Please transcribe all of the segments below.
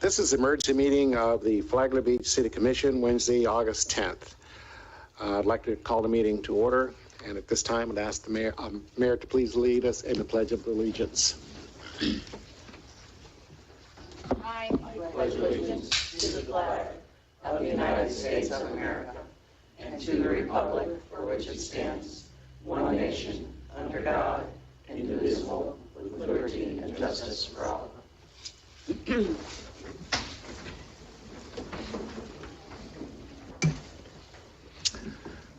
This is the emergency meeting of the Flagler Beach City Commission, Wednesday, August 10th. I'd like to call the meeting to order, and at this time I'd ask the mayor to please lead us in the Pledge of Allegiance. I pledge allegiance to the flag of the United States of America and to the republic for which it stands, one nation, under God, indivisible, with liberty and justice for all.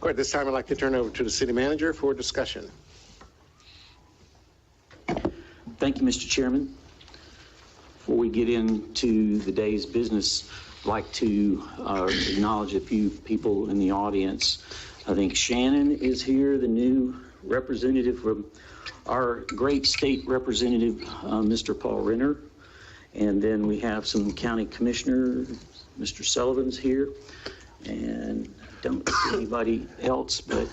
At this time, I'd like to turn over to the city manager for discussion. Thank you, Mr. Chairman. Before we get into the day's business, I'd like to acknowledge a few people in the audience. I think Shannon is here, the new representative from our great state representative, Mr. Paul Renner. And then we have some county commissioner, Mr. Sullivan's here. And don't see anybody else, but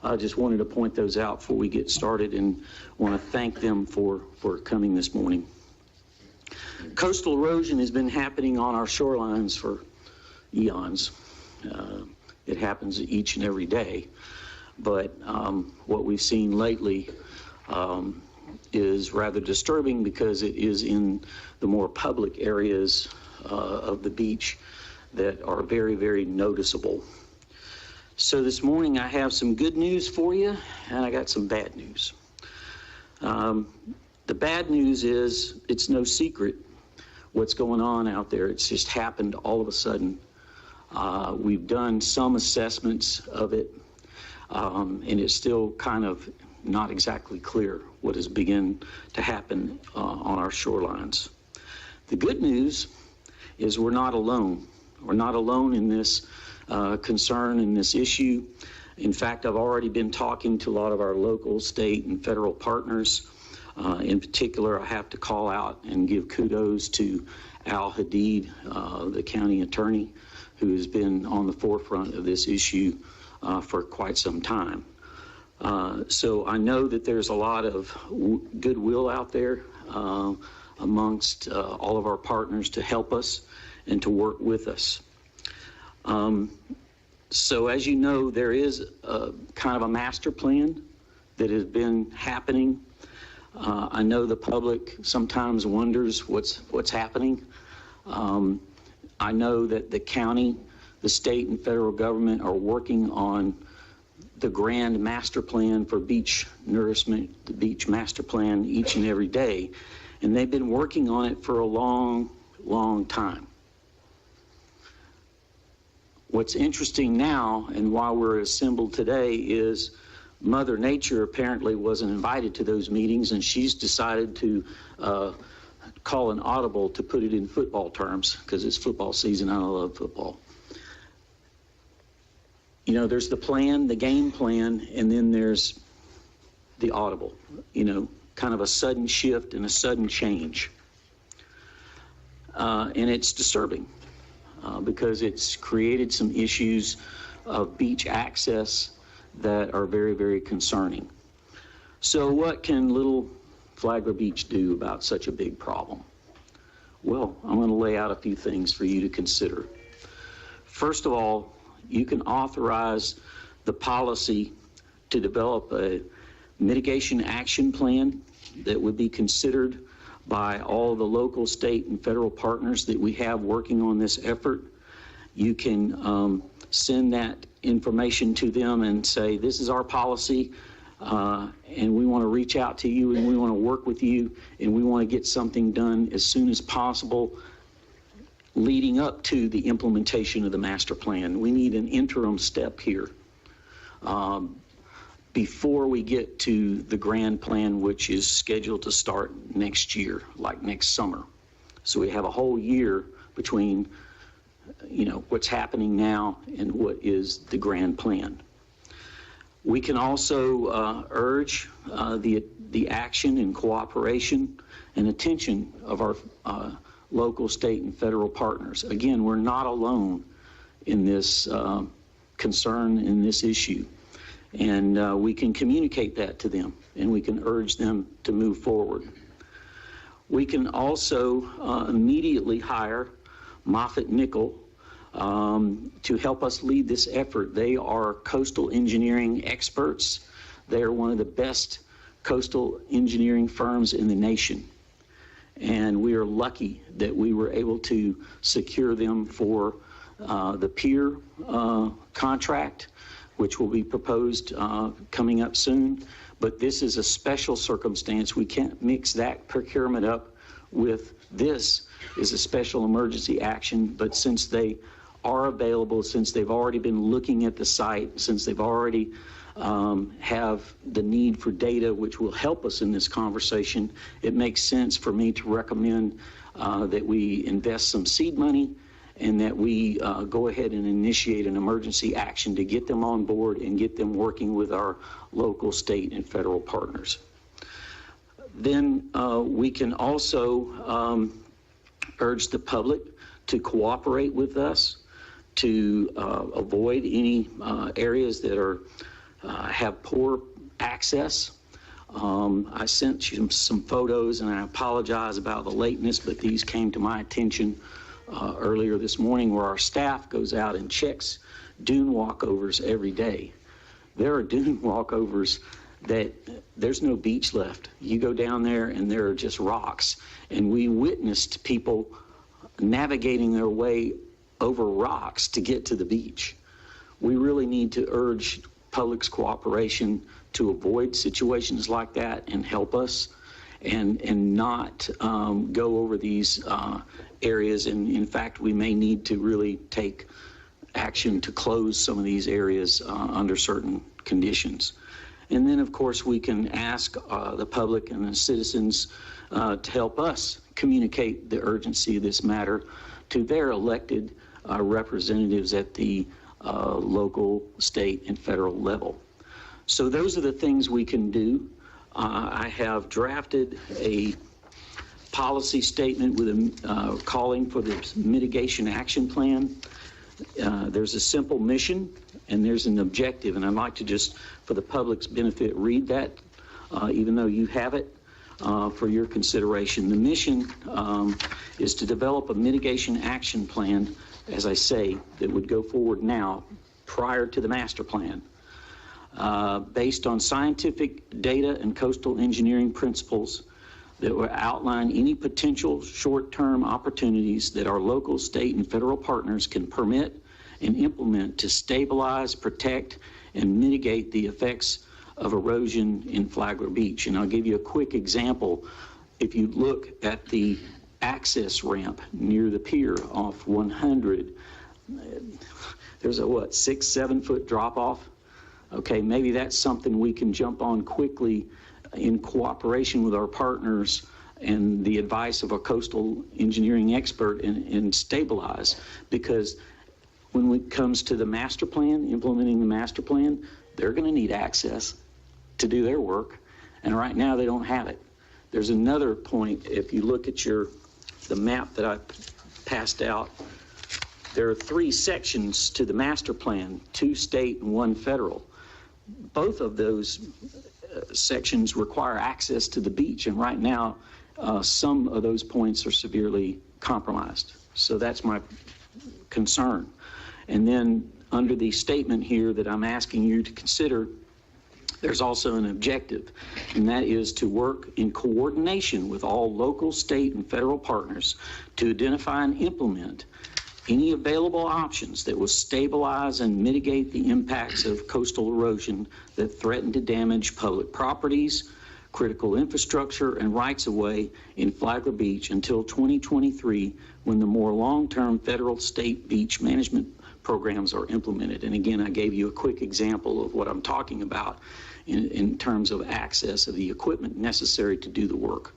I just wanted to point those out before we get started and want to thank them for coming this morning. Coastal erosion has been happening on our shorelines for eons. It happens each and every day, but what we've seen lately is rather disturbing because it is in the more public areas of the beach that are very, very noticeable. So this morning I have some good news for you, and I got some bad news. The bad news is it's no secret what's going on out there. It's just happened all of a sudden. We've done some assessments of it, and it's still kind of not exactly clear what has begun to happen on our shorelines. The good news is we're not alone. We're not alone in this concern and this issue. In fact, I've already been talking to a lot of our local, state, and federal partners. In particular, I have to call out and give kudos to Al Hadid, the county attorney, who has been on the forefront of this issue for quite some time. So I know that there's a lot of goodwill out there amongst all of our partners to help us and to work with us. So as you know, there is a kind of a master plan that has been happening. I know the public sometimes wonders what's happening. I know that the county, the state, and federal government are working on the grand master plan for beach nourishment, the beach master plan, each and every day. And they've been working on it for a long, long time. What's interesting now, and why we're assembled today, is Mother Nature apparently wasn't invited to those meetings, and she's decided to call an audible to put it in football terms, because it's football season. I love football. You know, there's the plan, the game plan, and then there's the audible, you know, kind of a sudden shift and a sudden change. And it's disturbing. Because it's created some issues of beach access that are very, very concerning. So what can little Flagler Beach do about such a big problem? Well, I'm going to lay out a few things for you to consider. First of all, you can authorize the policy to develop a mitigation action plan that would be considered by all the local, state, and federal partners that we have working on this effort. You can send that information to them and say, this is our policy, and we want to reach out to you, and we want to work with you, and we want to get something done as soon as possible leading up to the implementation of the master plan. We need an interim step here before we get to the grand plan, which is scheduled to start next year, like next summer. So we have a whole year between, you know, what's happening now and what is the grand plan. We can also urge the action and cooperation and attention of our local, state, and federal partners. Again, we're not alone in this concern, in this issue. And we can communicate that to them, and we can urge them to move forward. We can also immediately hire Moffitt Nickel to help us lead this effort. They are coastal engineering experts. They are one of the best coastal engineering firms in the nation. And we are lucky that we were able to secure them for the pier contract, which will be proposed coming up soon. But this is a special circumstance. We can't mix that procurement up with this is a special emergency action. But since they are available, since they've already been looking at the site, since they've already have the need for data, which will help us in this conversation, it makes sense for me to recommend that we invest some seed money and that we go ahead and initiate an emergency action to get them on board and get them working with our local, state, and federal partners. Then we can also urge the public to cooperate with us to avoid any areas that are have poor access. I sent you some photos, and I apologize about the lateness, but these came to my attention earlier this morning, where our staff goes out and checks dune walkovers every day. There are dune walkovers that there's no beach left. You go down there and there are just rocks. And we witnessed people navigating their way over rocks to get to the beach. We really need to urge public's cooperation to avoid situations like that and help us and not go over these areas. And in fact, we may need to really take action to close some of these areas under certain conditions. And then, of course, we can ask the public and the citizens to help us communicate the urgency of this matter to their elected representatives at the local, state, and federal level. So those are the things we can do. I have drafted a policy statement with a calling for the mitigation action plan. There's a simple mission and there's an objective, and I'd like to just, for the public's benefit, read that, even though you have it for your consideration. The mission is to develop a mitigation action plan, as I say, that would go forward now prior to the master plan, based on scientific data and coastal engineering principles that will outline any potential short-term opportunities that our local, state, and federal partners can permit and implement to stabilize, protect, and mitigate the effects of erosion in Flagler Beach. And I'll give you a quick example. If you look at the access ramp near the pier off 100, there's a 6-7 foot drop off. Okay, maybe that's something we can jump on quickly in cooperation with our partners and the advice of a coastal engineering expert and stabilize. Because when it comes to the master plan, implementing the master plan, they're going to need access to do their work, and right now they don't have it. There's another point. If you look at the map that I passed out, there are 3 sections to the master plan, 2 state and 1 federal. Both of those sections require access to the beach, and right now some of those points are severely compromised. So that's my concern. And then under the statement here that I'm asking you to consider, there's also an objective, and that is to work in coordination with all local, state, and federal partners to identify and implement any available options that will stabilize and mitigate the impacts of coastal erosion that threaten to damage public properties, critical infrastructure, and rights-of-way in Flagler Beach until 2023, when the more long-term federal state beach management programs are implemented. And again, I gave you a quick example of what I'm talking about in terms of access of the equipment necessary to do the work.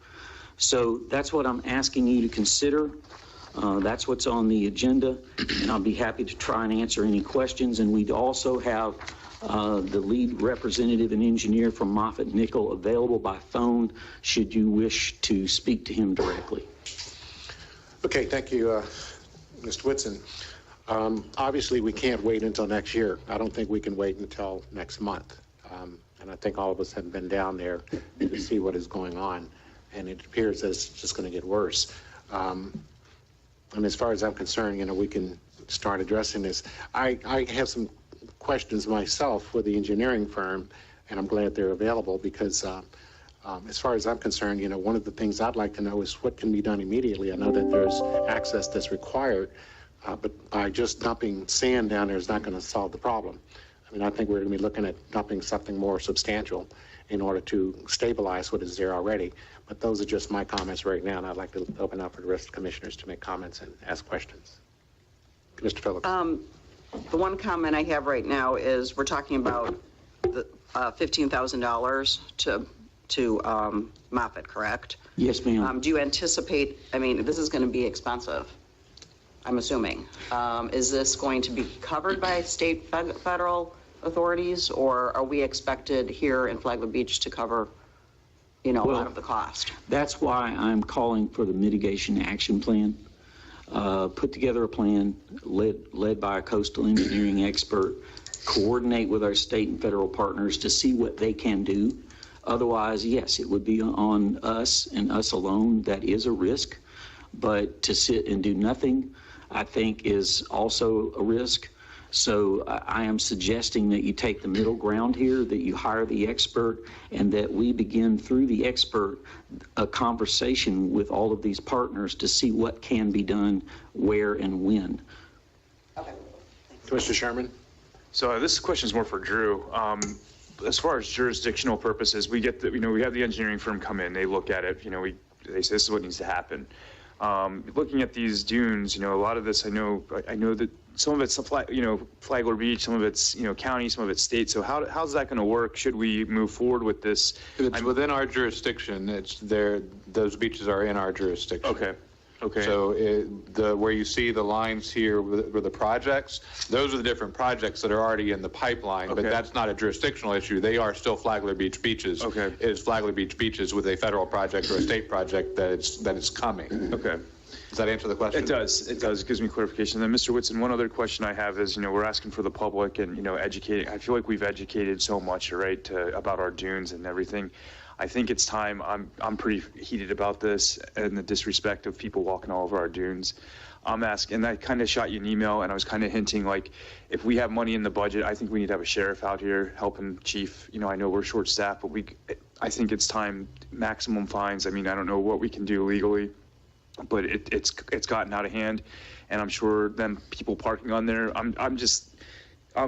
So that's what I'm asking you to consider. That's what's on the agenda, and I'll be happy to try and answer any questions. And we'd also have the lead representative and engineer from Moffitt Nickel available by phone should you wish to speak to him directly. Okay, thank you, Mr. Whitson. Obviously, we can't wait until next year. I don't think we can wait until next month. And I think all of us have been down there to see what is going on. and it appears that it's just going to get worse. And as far as I'm concerned, we can start addressing this. I have some questions myself for the engineering firm, and I'm glad they're available because as far as I'm concerned, one of the things I'd like to know is what can be done immediately. I know that there's access that's required, but by just dumping sand down there is not going to solve the problem. I mean, I think we're going to be looking at dumping something more substantial in order to stabilize what is there already. But those are just my comments right now, and I'd like to open up for the rest of the commissioners to make comments and ask questions. Mr. Phillips. The one comment I have right now is we're talking about the $15,000 to Moffett, correct? Yes, ma'am. Do you anticipate, I mean, this is going to be expensive, I'm assuming. Is this going to be covered by state, federal authorities, or are we expected here in Flagler Beach to cover, a lot of the cost? That's why I'm calling for the mitigation action plan. Put together a plan led by a coastal engineering expert, coordinate with our state and federal partners to see what they can do. Otherwise, yes, it would be on us and us alone. That is a risk. But to sit and do nothing, I think, is also a risk. So I am suggesting that you take the middle ground here, that you hire the expert, and that we begin through the expert a conversation with all of these partners to see what can be done, where and when. Okay. Mr. Sherman? So this question is more for Drew. As far as jurisdictional purposes, we get we have the engineering firm come in, they look at it, they say this is what needs to happen. Looking at these dunes, a lot of this, I know that some of it's Flagler Beach, some of it's county, some of it's state. So how's that going to work? Should we move forward with this? It's within our jurisdiction. It's there. Those beaches are in our jurisdiction. Okay. Okay. So where you see the lines here with the projects, those are the different projects that are already in the pipeline, but that's not a jurisdictional issue. They are still Flagler Beach beaches. Okay. It is Flagler Beach beaches with a federal project or a state project that is coming. Okay. Does that answer the question? It does. It does. It gives me clarification. And then, Mr. Whitson, one other question I have is, we're asking for the public and, educating. I feel like we've educated so much, right, about our dunes and everything. I think it's time. I'm pretty heated about this and the disrespect of people walking all over our dunes. I'm asking, and I kind of shot you an email, and I was kind of hinting, like, if we have money in the budget, I think we need to have a sheriff out here helping chief. I know we're short-staffed, but I think it's time. Maximum fines. I mean, I don't know what we can do legally, but it's gotten out of hand, and I'm sure then people parking on there. In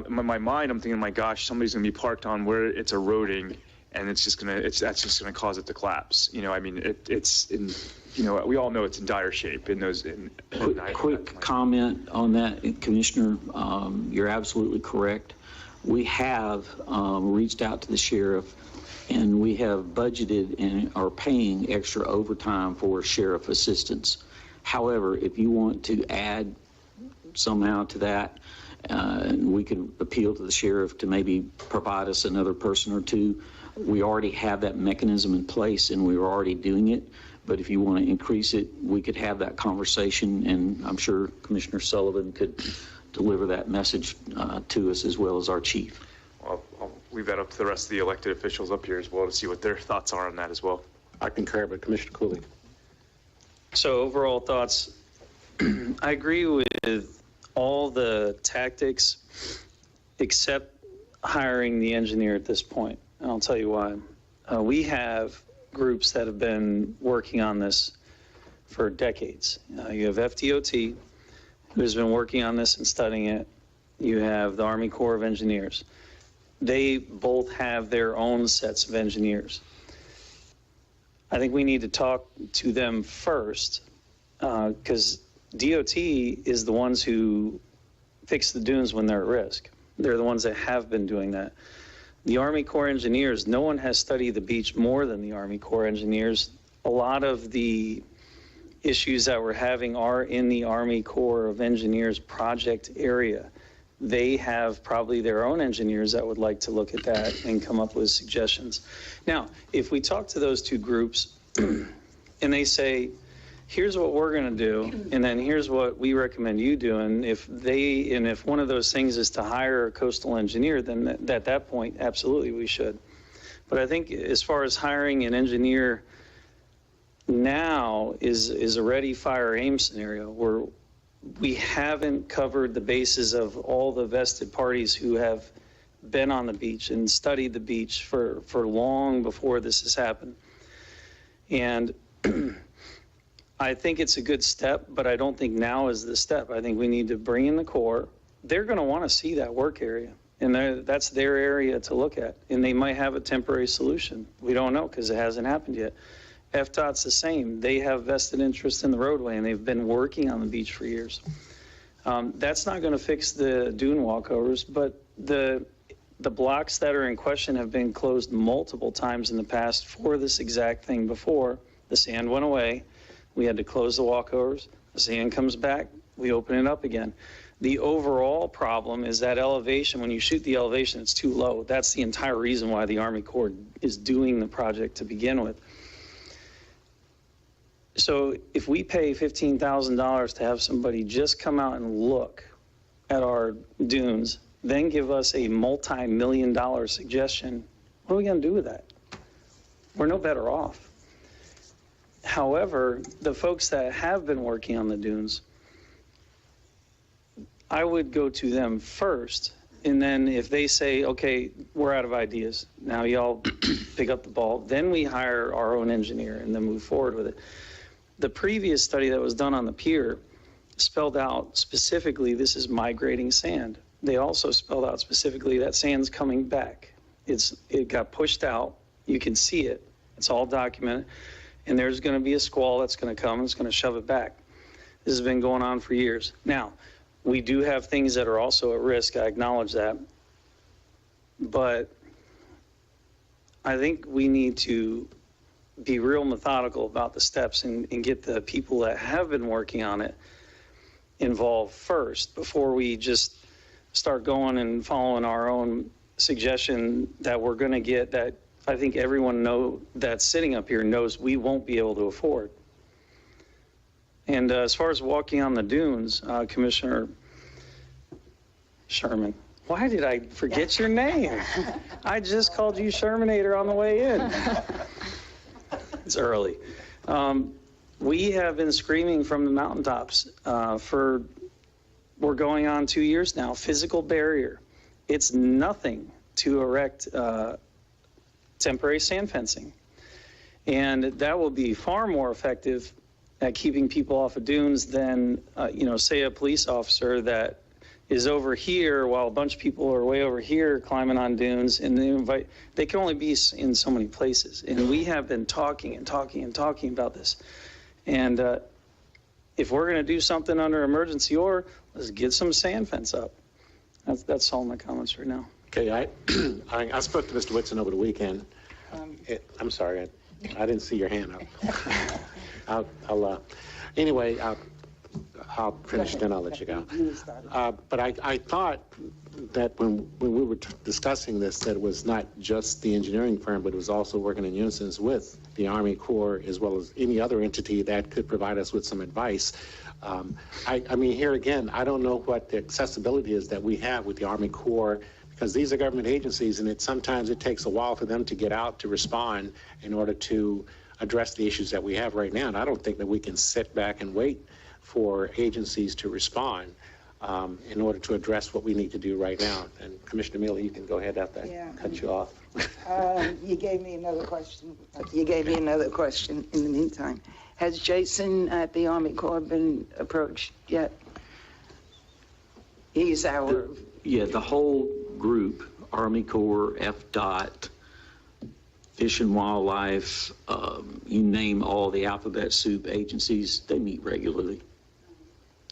my mind, I'm thinking, my gosh, somebody's gonna be parked on where it's eroding, and that's just gonna cause it to collapse. I mean, it's in. We all know it's in dire shape in those. Quick comment on that, Commissioner. You're absolutely correct. We have reached out to the sheriff, and we have budgeted and are paying extra overtime for sheriff assistance. However, if you want to add somehow to that, we could appeal to the sheriff to maybe provide us another person or two. We already have that mechanism in place, and we are already doing it. But if you want to increase it, we could have that conversation, and I'm sure Commissioner Sullivan could deliver that message to us as well as our chief. Well, I'll leave that up to the rest of the elected officials up here as well to see what their thoughts are on that as well. I concur, but Commissioner Cooley. So overall thoughts, I agree with all the tactics except hiring the engineer at this point. And I'll tell you why. We have groups that have been working on this for decades. You have FDOT, who has been working on this and studying it. You have the Army Corps of Engineers. They both have their own sets of engineers. I think we need to talk to them first, because DOT is the ones who fix the dunes when they're at risk. They're the ones that have been doing that. The Army Corps engineers, no one has studied the beach more than the Army Corps engineers. A lot of the issues that we're having are in the Army Corps of Engineers project area. They have probably their own engineers that would like to look at that and come up with suggestions. Now, if we talk to those two groups and they say, here's what we're going to do, and then here's what we recommend you do, and if one of those things is to hire a coastal engineer, then at that point, absolutely we should. But I think as far as hiring an engineer now is a ready, fire, aim scenario where we haven't covered the bases of all the vested parties who have been on the beach and studied the beach for long before this has happened. And I think it's a good step, but I don't think now is the step. I think we need to bring in the Corps. They're going to want to see that work area, and that's their area to look at. And they might have a temporary solution. We don't know because it hasn't happened yet. FDOT's the same. They have vested interest in the roadway, and they've been working on the beach for years. That's not going to fix the dune walkovers, but the blocks that are in question have been closed multiple times in the past for this exact thing before. The sand went away. We had to close the walkovers. The sand comes back. We open it up again. The overall problem is that elevation. When you shoot the elevation, it's too low. That's the entire reason why the Army Corps is doing the project to begin with. So if we pay $15,000 to have somebody just come out and look at our dunes, then give us a multi-million-dollar suggestion, what are we going to do with that? We're no better off. However, the folks that have been working on the dunes, I would go to them first, and then if they say, okay, we're out of ideas, now y'all pick up the ball, then we hire our own engineer and then move forward with it. The previous study that was done on the pier spelled out specifically this is migrating sand. They also spelled out specifically that sand's coming back. It got pushed out. You can see it. It's all documented. And there's going to be a squall that's going to come and it's going to shove it back. This has been going on for years. Now, we do have things that are also at risk. I acknowledge that. But I think we need to be real methodical about the steps and get the people that have been working on it involved first before we just start going and following our own suggestion that we're going to get that I think everyone that's sitting up here knows we won't be able to afford. And as far as walking on the dunes, Commissioner Sherman, why did I forget your name? I just called you Shermanator on the way in. It's early. We have been screaming from the mountaintops we're going on 2 years now, physical barrier. It's nothing to erect temporary sand fencing. And that will be far more effective at keeping people off of dunes than, say a police officer that is over here while a bunch of people are way over here climbing on dunes, and they can only be in so many places. And we have been talking and talking and talking about this. And if we're going to do something under emergency order, let's get some sand fence up. That's all my comments right now. Okay, I spoke to Mr. Whitson over the weekend. I'm sorry, I didn't see your hand up. Anyway, I'll finish, then I'll let you go. But I thought that when we were discussing this, that it was not just the engineering firm, but it was also working in unison with the Army Corps as well as any other entity that could provide us with some advice. I mean, here again, I don't know what the accessibility is that we have with the Army Corps, because these are government agencies, and sometimes it takes a while for them to get out to respond in order to address the issues that we have right now. And I don't think that we can sit back and wait for agencies to respond in order to address what we need to do right now. And Commissioner Mealy, you can go ahead after I cut you off. You gave me another question. In the meantime. Has Jason at the Army Corps been approached yet? He's our... The whole group, Army Corps, FDOT, Fish and Wildlife, you name all the alphabet soup agencies, they meet regularly.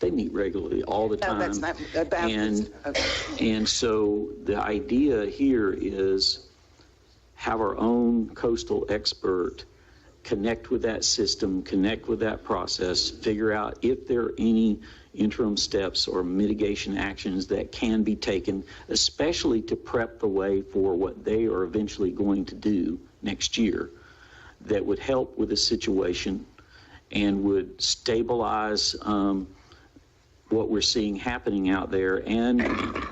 They meet regularly all the time. No, that's not about and so the idea here is have our own coastal expert connect with that system, connect with that process, figure out if there are any interim steps or mitigation actions that can be taken, especially to prep the way for what they are eventually going to do next year, that would help with the situation and would stabilize what we're seeing happening out there and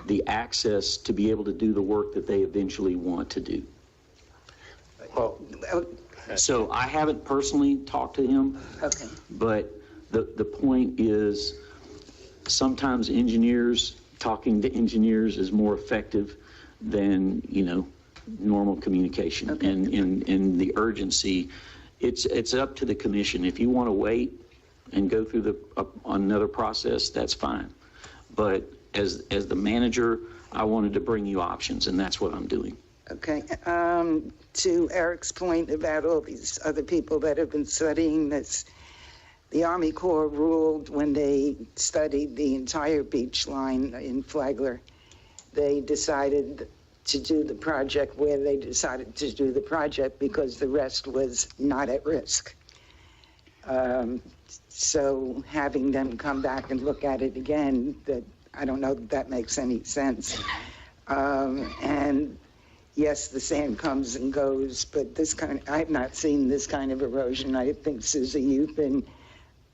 the access to be able to do the work that they eventually want to do. Well, So I haven't personally talked to him, Okay. but the point is sometimes talking to engineers is more effective than, normal communication. Okay. And the urgency, it's up to the commission. If you want to wait and go through another process, that's fine. But as the manager, I wanted to bring you options, and that's what I'm doing. Okay. To Eric's point about all these other people that have been studying this, the Army Corps ruled when they studied the entire beach line in Flagler, they decided to do the project where they decided to do the project because the rest was not at risk. So having them come back and look at it again, that I don't know that makes any sense. And yes, the sand comes and goes, but I have not seen this kind of erosion. I think, Susie, you've been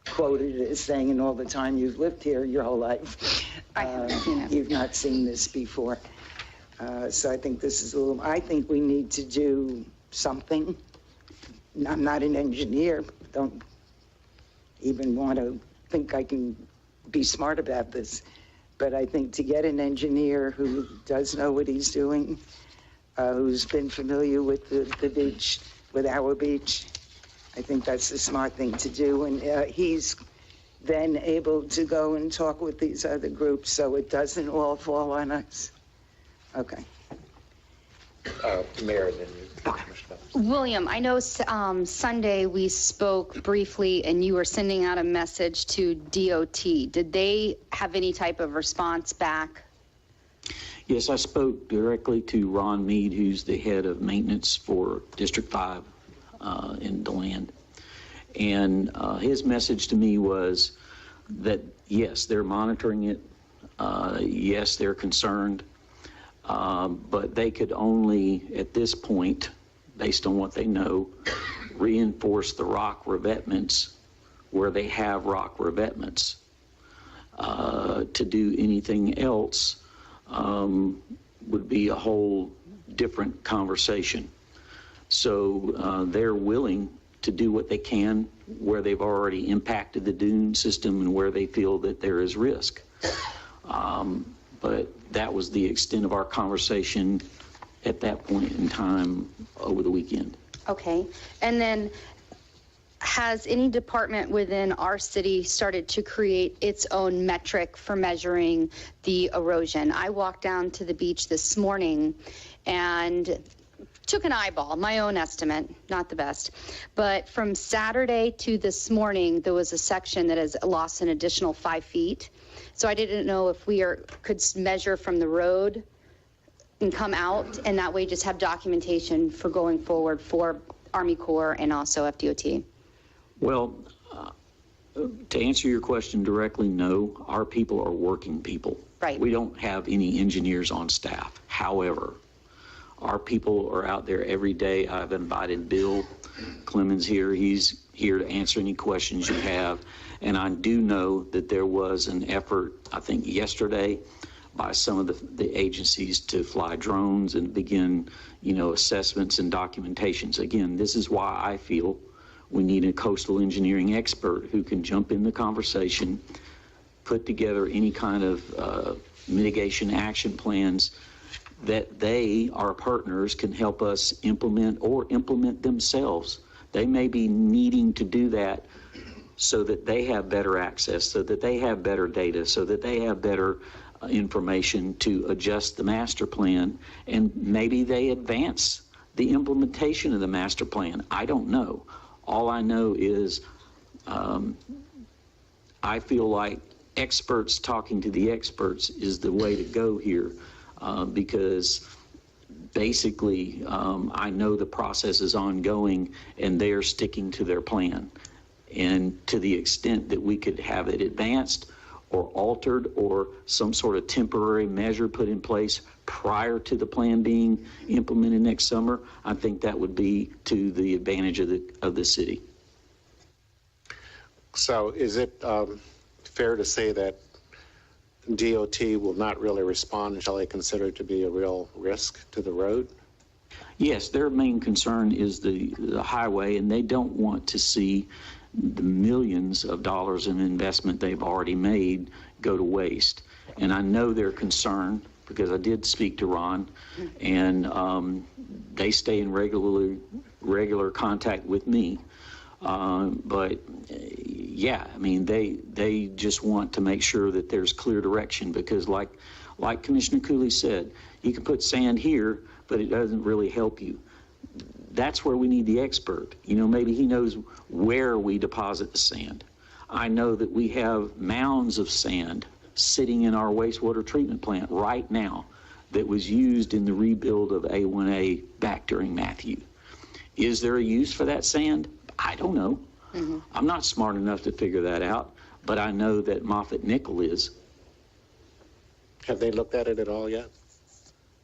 quoted as saying in all the time you've lived here your whole life, I haven't seen it. you've not seen this before. So I think this is I think we need to do something. I'm not an engineer, don't even want to think I can be smart about this, but I think to get an engineer who does know what he's doing, who's been familiar with the beach, with our beach, I think that's the smart thing to do. And he's then able to go and talk with these other groups so it doesn't all fall on us. Okay. Mayor, then you. Okay. William, I know Sunday we spoke briefly and you were sending out a message to DOT. Did they have any type of response back? Yes, I spoke directly to Ron Mead, who's the head of maintenance for District 5 in DeLand. And his message to me was that, yes, they're monitoring it. Yes, they're concerned. But they could only, at this point, based on what they know, reinforce the rock revetments where they have rock revetments. To do anything else would be a whole different conversation. So they're willing to do what they can where they've already impacted the dune system and where they feel that there is risk. But that was the extent of our conversation at that point in time over the weekend. Okay. And then has any department within our city started to create its own metric for measuring the erosion? I walked down to the beach this morning and took an eyeball, my own estimate, not the best. But from Saturday to this morning, there was a section that has lost an additional 5 feet. So I didn't know if we could measure from the road and come out, and that way just have documentation for going forward for Army Corps and also FDOT. Well, to answer your question directly, no. Our people are working people. Right. We don't have any engineers on staff. However, our people are out there every day. I've invited Bill Clemens here. He's here to answer any questions you have. And I do know that there was an effort, I think yesterday, by some of the agencies to fly drones and begin, assessments and documentations. Again, this is why I feel we need a coastal engineering expert who can jump in the conversation, put together any kind of mitigation action plans that our partners, can help us implement or implement themselves. They may be needing to do that so that they have better access, so that they have better data, so that they have better information to adjust the master plan, and maybe they advance the implementation of the master plan. I don't know. All I know is I feel like experts talking to the experts is the way to go here, because basically I know the process is ongoing and they're sticking to their plan. And to the extent that we could have it advanced or altered or some sort of temporary measure put in place prior to the plan being implemented next summer, I think that would be to the advantage of the city. So is it fair to say that DOT will not really respond until they consider it to be a real risk to the road? Yes, their main concern is the highway, and they don't want to see the millions of dollars in investment they've already made go to waste. And I know their concern because I did speak to Ron, and they stay in regular contact with me. But yeah, I mean, they just want to make sure that there's clear direction, because like Commissioner Cooley said, you can put sand here, but it doesn't really help you. That's where we need the expert. You know, maybe he knows where we deposit the sand. I know that we have mounds of sand sitting in our wastewater treatment plant right now that was used in the rebuild of A1A back during Matthew. Is there a use for that sand? I don't know. Mm-hmm. I'm not smart enough to figure that out, but I know that Moffett Nickel is. Have they looked at it at all yet?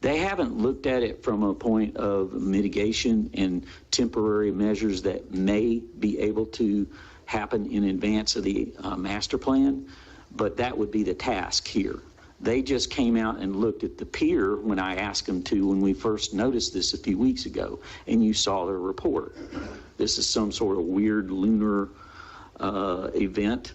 They haven't looked at it from a point of mitigation and temporary measures that may be able to happen in advance of the master plan, but that would be the task here. They just came out and looked at the pier when I asked them to when we first noticed this a few weeks ago, and you saw their report. This is some sort of weird lunar event.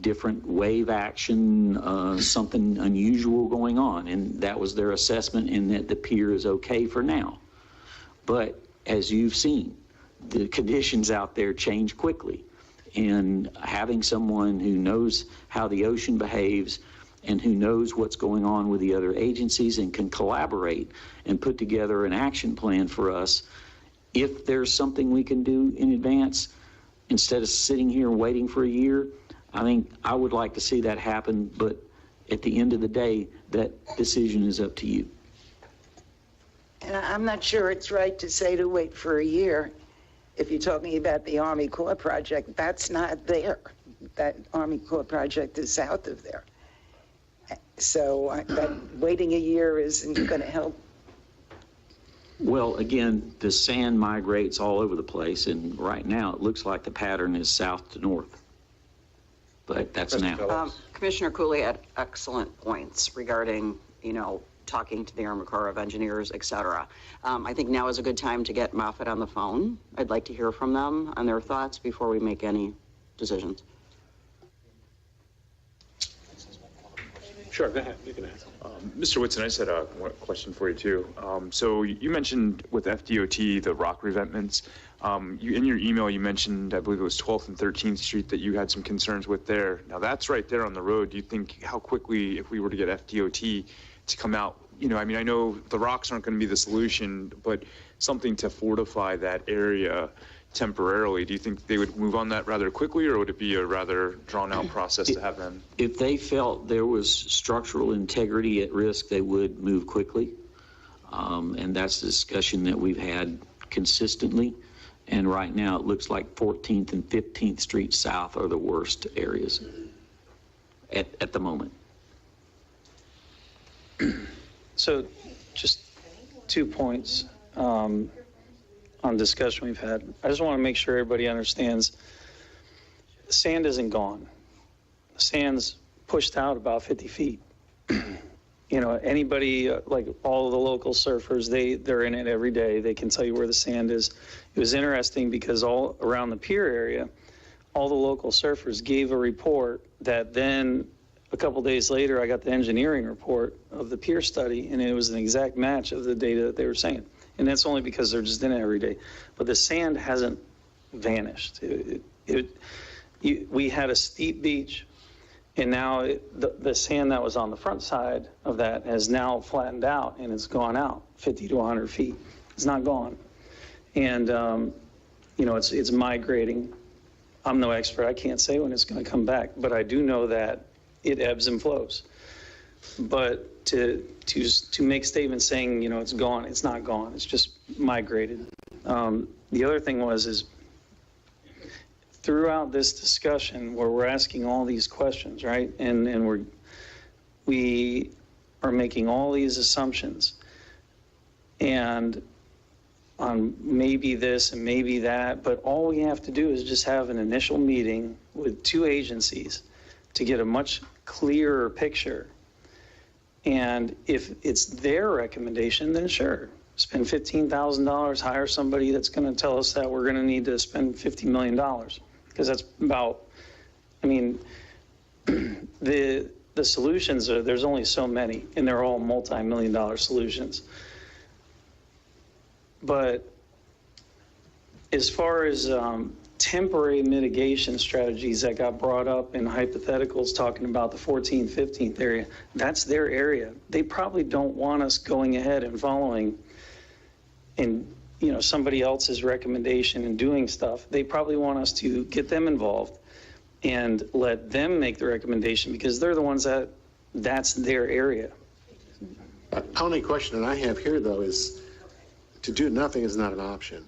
Different wave action, something unusual going on, and that was their assessment, and that the pier is okay for now. But as you've seen, the conditions out there change quickly, and having someone who knows how the ocean behaves and who knows what's going on with the other agencies and can collaborate and put together an action plan for us, if there's something we can do in advance, instead of sitting here and waiting for a year, I think I would like to see that happen, but at the end of the day, that decision is up to you. And I'm not sure it's right to say to wait for a year. If you're talking about the Army Corps project, that's not there. That Army Corps project is south of there. So that waiting a year isn't going to help. Well, again, the sand migrates all over the place, and right now it looks like the pattern is south to north. But that's now. Commissioner Cooley had excellent points regarding, talking to the Army Corps of Engineers, et cetera. I think now is a good time to get Moffett on the phone. I'd like to hear from them on their thoughts before we make any decisions. Sure, go ahead. You can ask. Mr. Whitson, I just had a question for you too. So you mentioned with FDOT, the rock revetments. In your email, you mentioned, I believe it was 12th and 13th Street that you had some concerns with there. Now that's right there on the road. Do you think how quickly, if we were to get FDOT to come out, I know the rocks aren't going to be the solution, but something to fortify that area temporarily, do you think they would move on that rather quickly, or would it be a rather drawn-out process to have them? If they felt there was structural integrity at risk, they would move quickly. And that's the discussion that we've had consistently. And right now, it looks like 14th and 15th Street South are the worst areas at the moment. So just 2 points. On discussion we've had. I just want to make sure everybody understands the sand isn't gone. The sand's pushed out about 50 feet. Anybody, like all of the local surfers, they're in it every day. They can tell you where the sand is. It was interesting because all around the pier area, all the local surfers gave a report that then a couple days later, I got the engineering report of the pier study, and it was an exact match of the data that they were saying. And that's only because they're just in it every day. But the sand hasn't vanished. We had a steep beach, and now the sand that was on the front side of that has now flattened out, and it's gone out 50 to 100 feet. It's not gone. And, it's migrating. I'm no expert. I can't say when it's going to come back, but I do know that it ebbs and flows. But to make statements saying, it's gone, it's not gone. It's just migrated. The other thing is throughout this discussion where we're asking all these questions, right? And we are making all these assumptions and on maybe this and maybe that, but all we have to do is just have an initial meeting with two agencies to get a much clearer picture. And if it's their recommendation, then sure, spend $15,000, hire somebody that's going to tell us that we're going to need to spend $50 million. Because that's about, I mean, the solutions are, there's only so many, and they're all multi-million-dollar solutions. But as far as temporary mitigation strategies that got brought up in hypotheticals talking about the 14th, 15th area, that's their area. They probably don't want us going ahead and following in, you know, somebody else's recommendation and doing stuff. They probably want us to get them involved and let them make the recommendation because they're the ones that's their area. The only question that I have here, though, is to do nothing is not an option.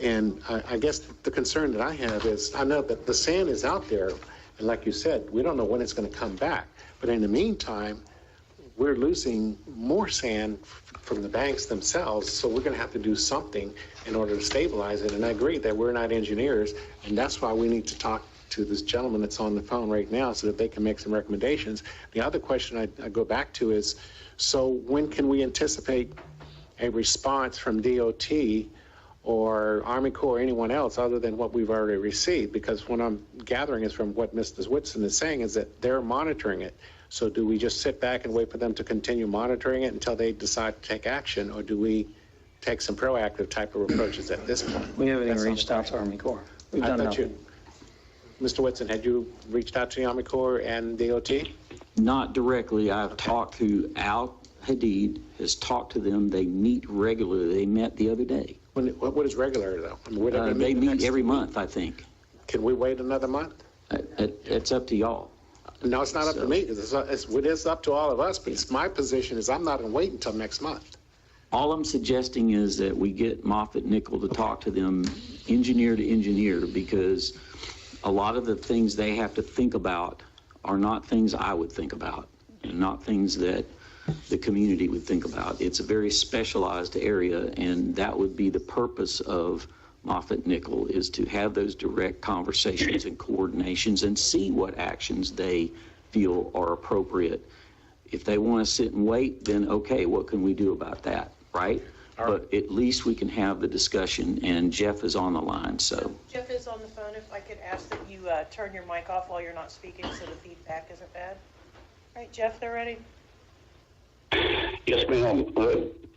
And I guess the concern that I have is, I know that the sand is out there, and like you said, we don't know when it's going to come back. But in the meantime, we're losing more sand from the banks themselves, so we're going to have to do something in order to stabilize it. And I agree that we're not engineers, and that's why we need to talk to this gentleman that's on the phone right now so that they can make some recommendations. The other question I go back to is, so when can we anticipate a response from DOT or Army Corps or anyone else other than what we've already received? Because what I'm gathering is from what Mr. Whitson is saying is that they're monitoring it. So do we just sit back and wait for them to continue monitoring it until they decide to take action, or do we take some proactive type of approaches at this point? We haven't even reached out to Army Corps. We've done nothing. Mr. Whitson, had you reached out to the Army Corps and DOT? Not directly. I've talked to Al Hadid, has talked to them. They meet regularly. They met the other day. What is regular, though? I mean, they meet every month, I think. Can we wait another month? It's up to y'all. No, it's not up to me. It is up to all of us, but it's my position is I'm not going to wait until next month. All I'm suggesting is that we get Moffitt Nickel to talk to them engineer to engineer, because a lot of the things they have to think about are not things I would think about and not things that the community would think about. It's a very specialized area, and that would be the purpose of Moffitt Nickel, is to have those direct conversations and coordinations and see what actions they feel are appropriate. If they want to sit and wait, then okay, what can we do about that, right? But at least we can have the discussion, and Jeff is on the line, so. Jeff is on the phone. If I could ask that you turn your mic off while you're not speaking so the feedback isn't bad. All right, Jeff, they're ready. Yes, ma'am.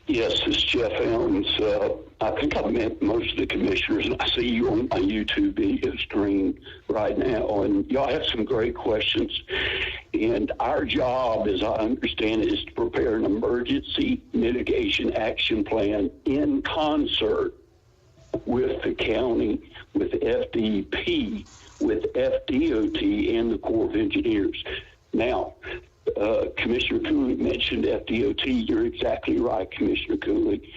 Yes, it's Jeff Helms. I think I've met most of the commissioners, and I see you on my YouTube video stream right now, and y'all have some great questions. And our job, as I understand it, is to prepare an emergency mitigation action plan in concert with the county, with FDP, with FDOT, and the Corps of Engineers. Now, Commissioner Cooley mentioned FDOT. You're exactly right, Commissioner Cooley.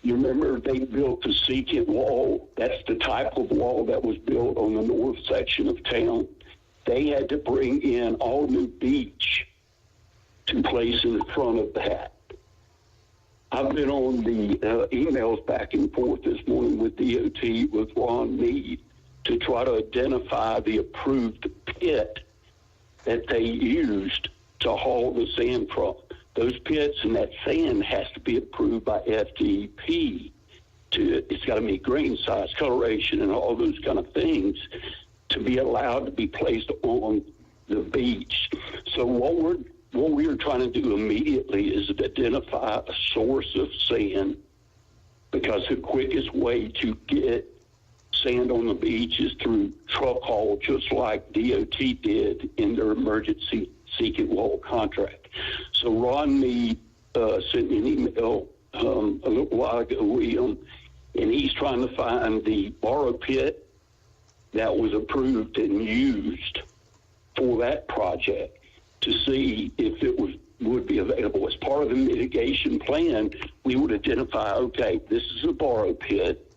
You remember they built the secant wall. That's the type of wall that was built on the north section of town. They had to bring in all new beach to place in front of that. I've been on the emails back and forth this morning with DOT, with Ron Mead, to try to identify the approved pit that they used to haul the sand from. Those pits and that sand has to be approved by FDP. It's got to meet grain size, coloration, and all those kind of things to be allowed to be placed on the beach. So what we're trying to do immediately is identify a source of sand, because the quickest way to get sand on the beach is through truck haul, just like DOT did in their emergency secant wall contract. So Ron Mead sent me an email a little while ago, William, and he's trying to find the borrow pit that was approved and used for that project to see if it would be available. As part of the mitigation plan, we would identify, okay, this is a borrow pit.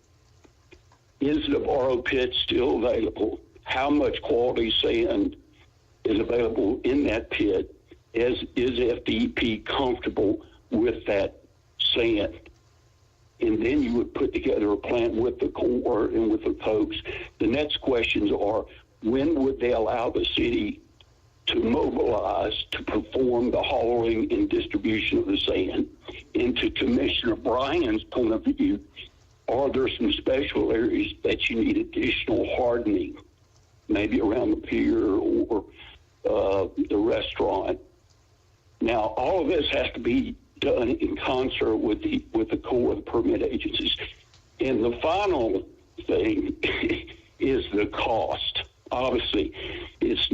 Is the borrow pit still available? How much quality sand is available in that pit? Is FDP comfortable with that sand? And then you would put together a plan with the Corps and with the folks. The next questions are, when would they allow the city to mobilize to perform the hauling and distribution of the sand? And to Commissioner Bryan's point of view, are there some special areas that you need additional hardening, maybe around the pier or the restaurant? Now, all of this has to be done in concert with the Corps of the permit agencies. And the final thing is the cost. Obviously, it's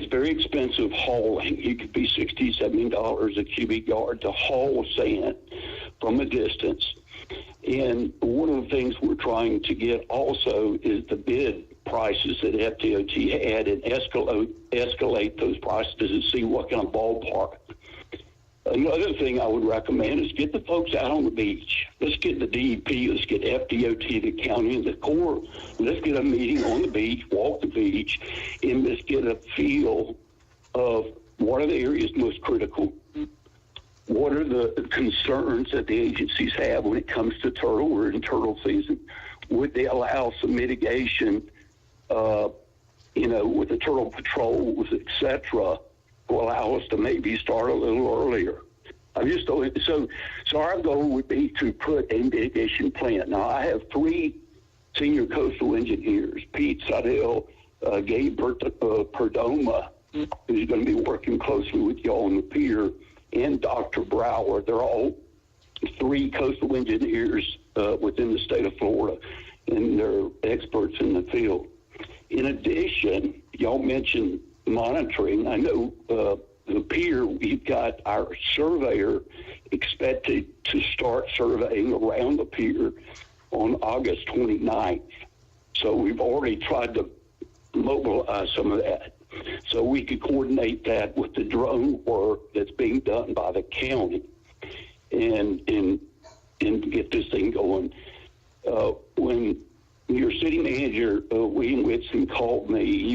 very expensive hauling. It could be $60, $70 a cubic yard to haul sand from a distance. And one of the things we're trying to get also is the bid prices that FDOT had and escalate those prices and see what kind of ballpark. Another thing I would recommend is get the folks out on the beach. Let's get the DEP, let's get FDOT, the county, and the Corps. Let's get a meeting on the beach, walk the beach, and let's get a feel of what are the areas most critical. What are the concerns that the agencies have when it comes to turtle? We're in turtle season. Would they allow some mitigation, with the turtle patrols, et cetera, to allow us to maybe start a little earlier? So our goal would be to put a mitigation plan. Now, I have 3 senior coastal engineers, Pete Seidel, Gabe Perdomo, who's going to be working closely with y'all on the pier, and Dr. Brower. They're all 3 coastal engineers within the state of Florida, and they're experts in the field. In addition, y'all mentioned monitoring. I know the pier, we've got our surveyor expected to start surveying around the pier on August 29th. So we've already tried to mobilize some of that. So we could coordinate that with the drone work that's being done by the county and get this thing going. When your city manager, William Whitson, called me,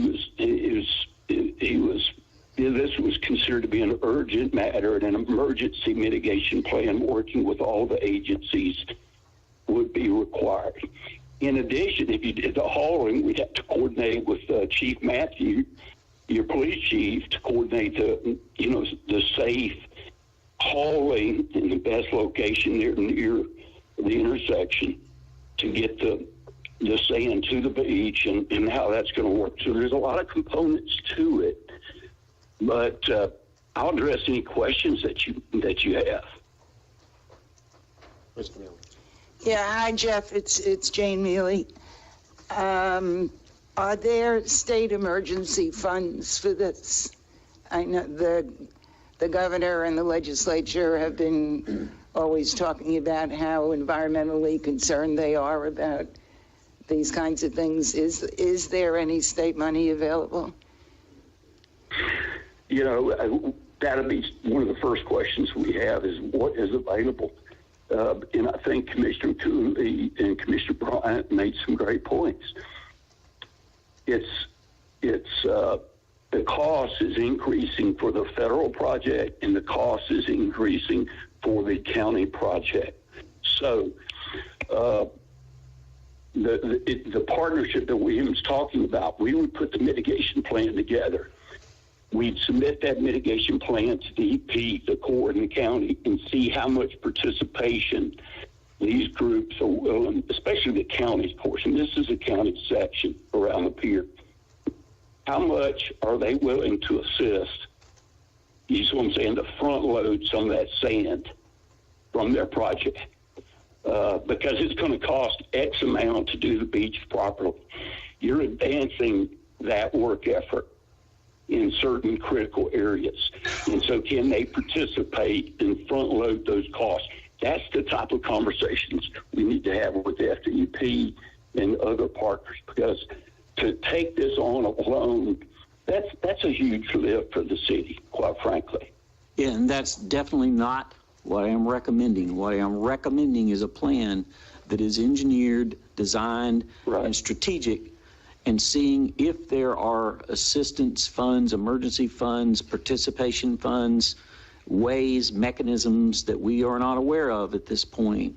this was considered to be an urgent matter, and an emergency mitigation plan working with all the agencies would be required. In addition, if you did the hauling, we'd have to coordinate with Chief Matthew, your police chief, to coordinate the safe hauling in the best location near the intersection to get the sand to the beach and how that's going to work. So there's a lot of components to it, but I'll address any questions that you have. Mr. Mealy. Yeah, hi, Jeff. It's Jane Mealy. Are there state emergency funds for this? I know the governor and the legislature have been always talking about how environmentally concerned they are about these kinds of things. Is there any state money available? That'll be one of the first questions we have is what is available. And I think Commissioner Cooley and Commissioner Bryant made some great points. The cost is increasing for the federal project, and the cost is increasing for the county project. So the partnership that William's talking about, we would put the mitigation plan together. We'd submit that mitigation plan to DEP, the Corps, and the county, and see how much participation these groups are willing, especially the county's portion. This is a county section around the pier. How much are they willing to assist? You see what I'm saying? To front load some of that sand from their project. Because it's going to cost X amount to do the beach properly. You're advancing that work effort in certain critical areas. And so can they participate and front load those costs? That's the type of conversations we need to have with the FDUP and other partners, because to take this on alone, that's a huge lift for the city, quite frankly. Yeah, and that's definitely not what I am recommending. What I am recommending is a plan that is engineered, designed, right, and strategic, and seeing if there are assistance funds, emergency funds, participation funds, ways, mechanisms that we are not aware of at this point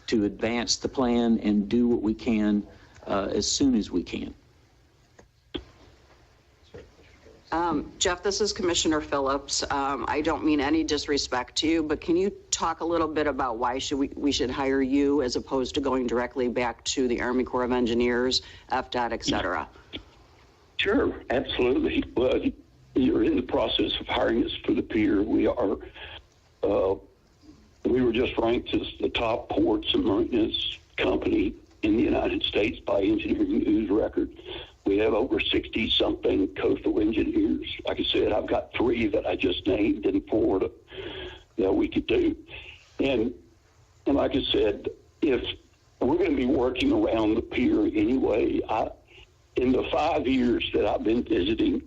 to advance the plan and do what we can as soon as we can. Jeff, this is Commissioner Phillips. I don't mean any disrespect to you, but can you talk a little bit about why we should hire you as opposed to going directly back to the Army Corps of Engineers, FDOT, et cetera? Sure, absolutely. Well, you're in the process of hiring us for the pier. We were just ranked as the top ports and maintenance company in the United States by Engineering News Record. We have over 60-something coastal engineers. Like I said, I've got 3 that I just named in Florida that we could do. And like I said, if we're going to be working around the pier anyway, in the 5 years that I've been visiting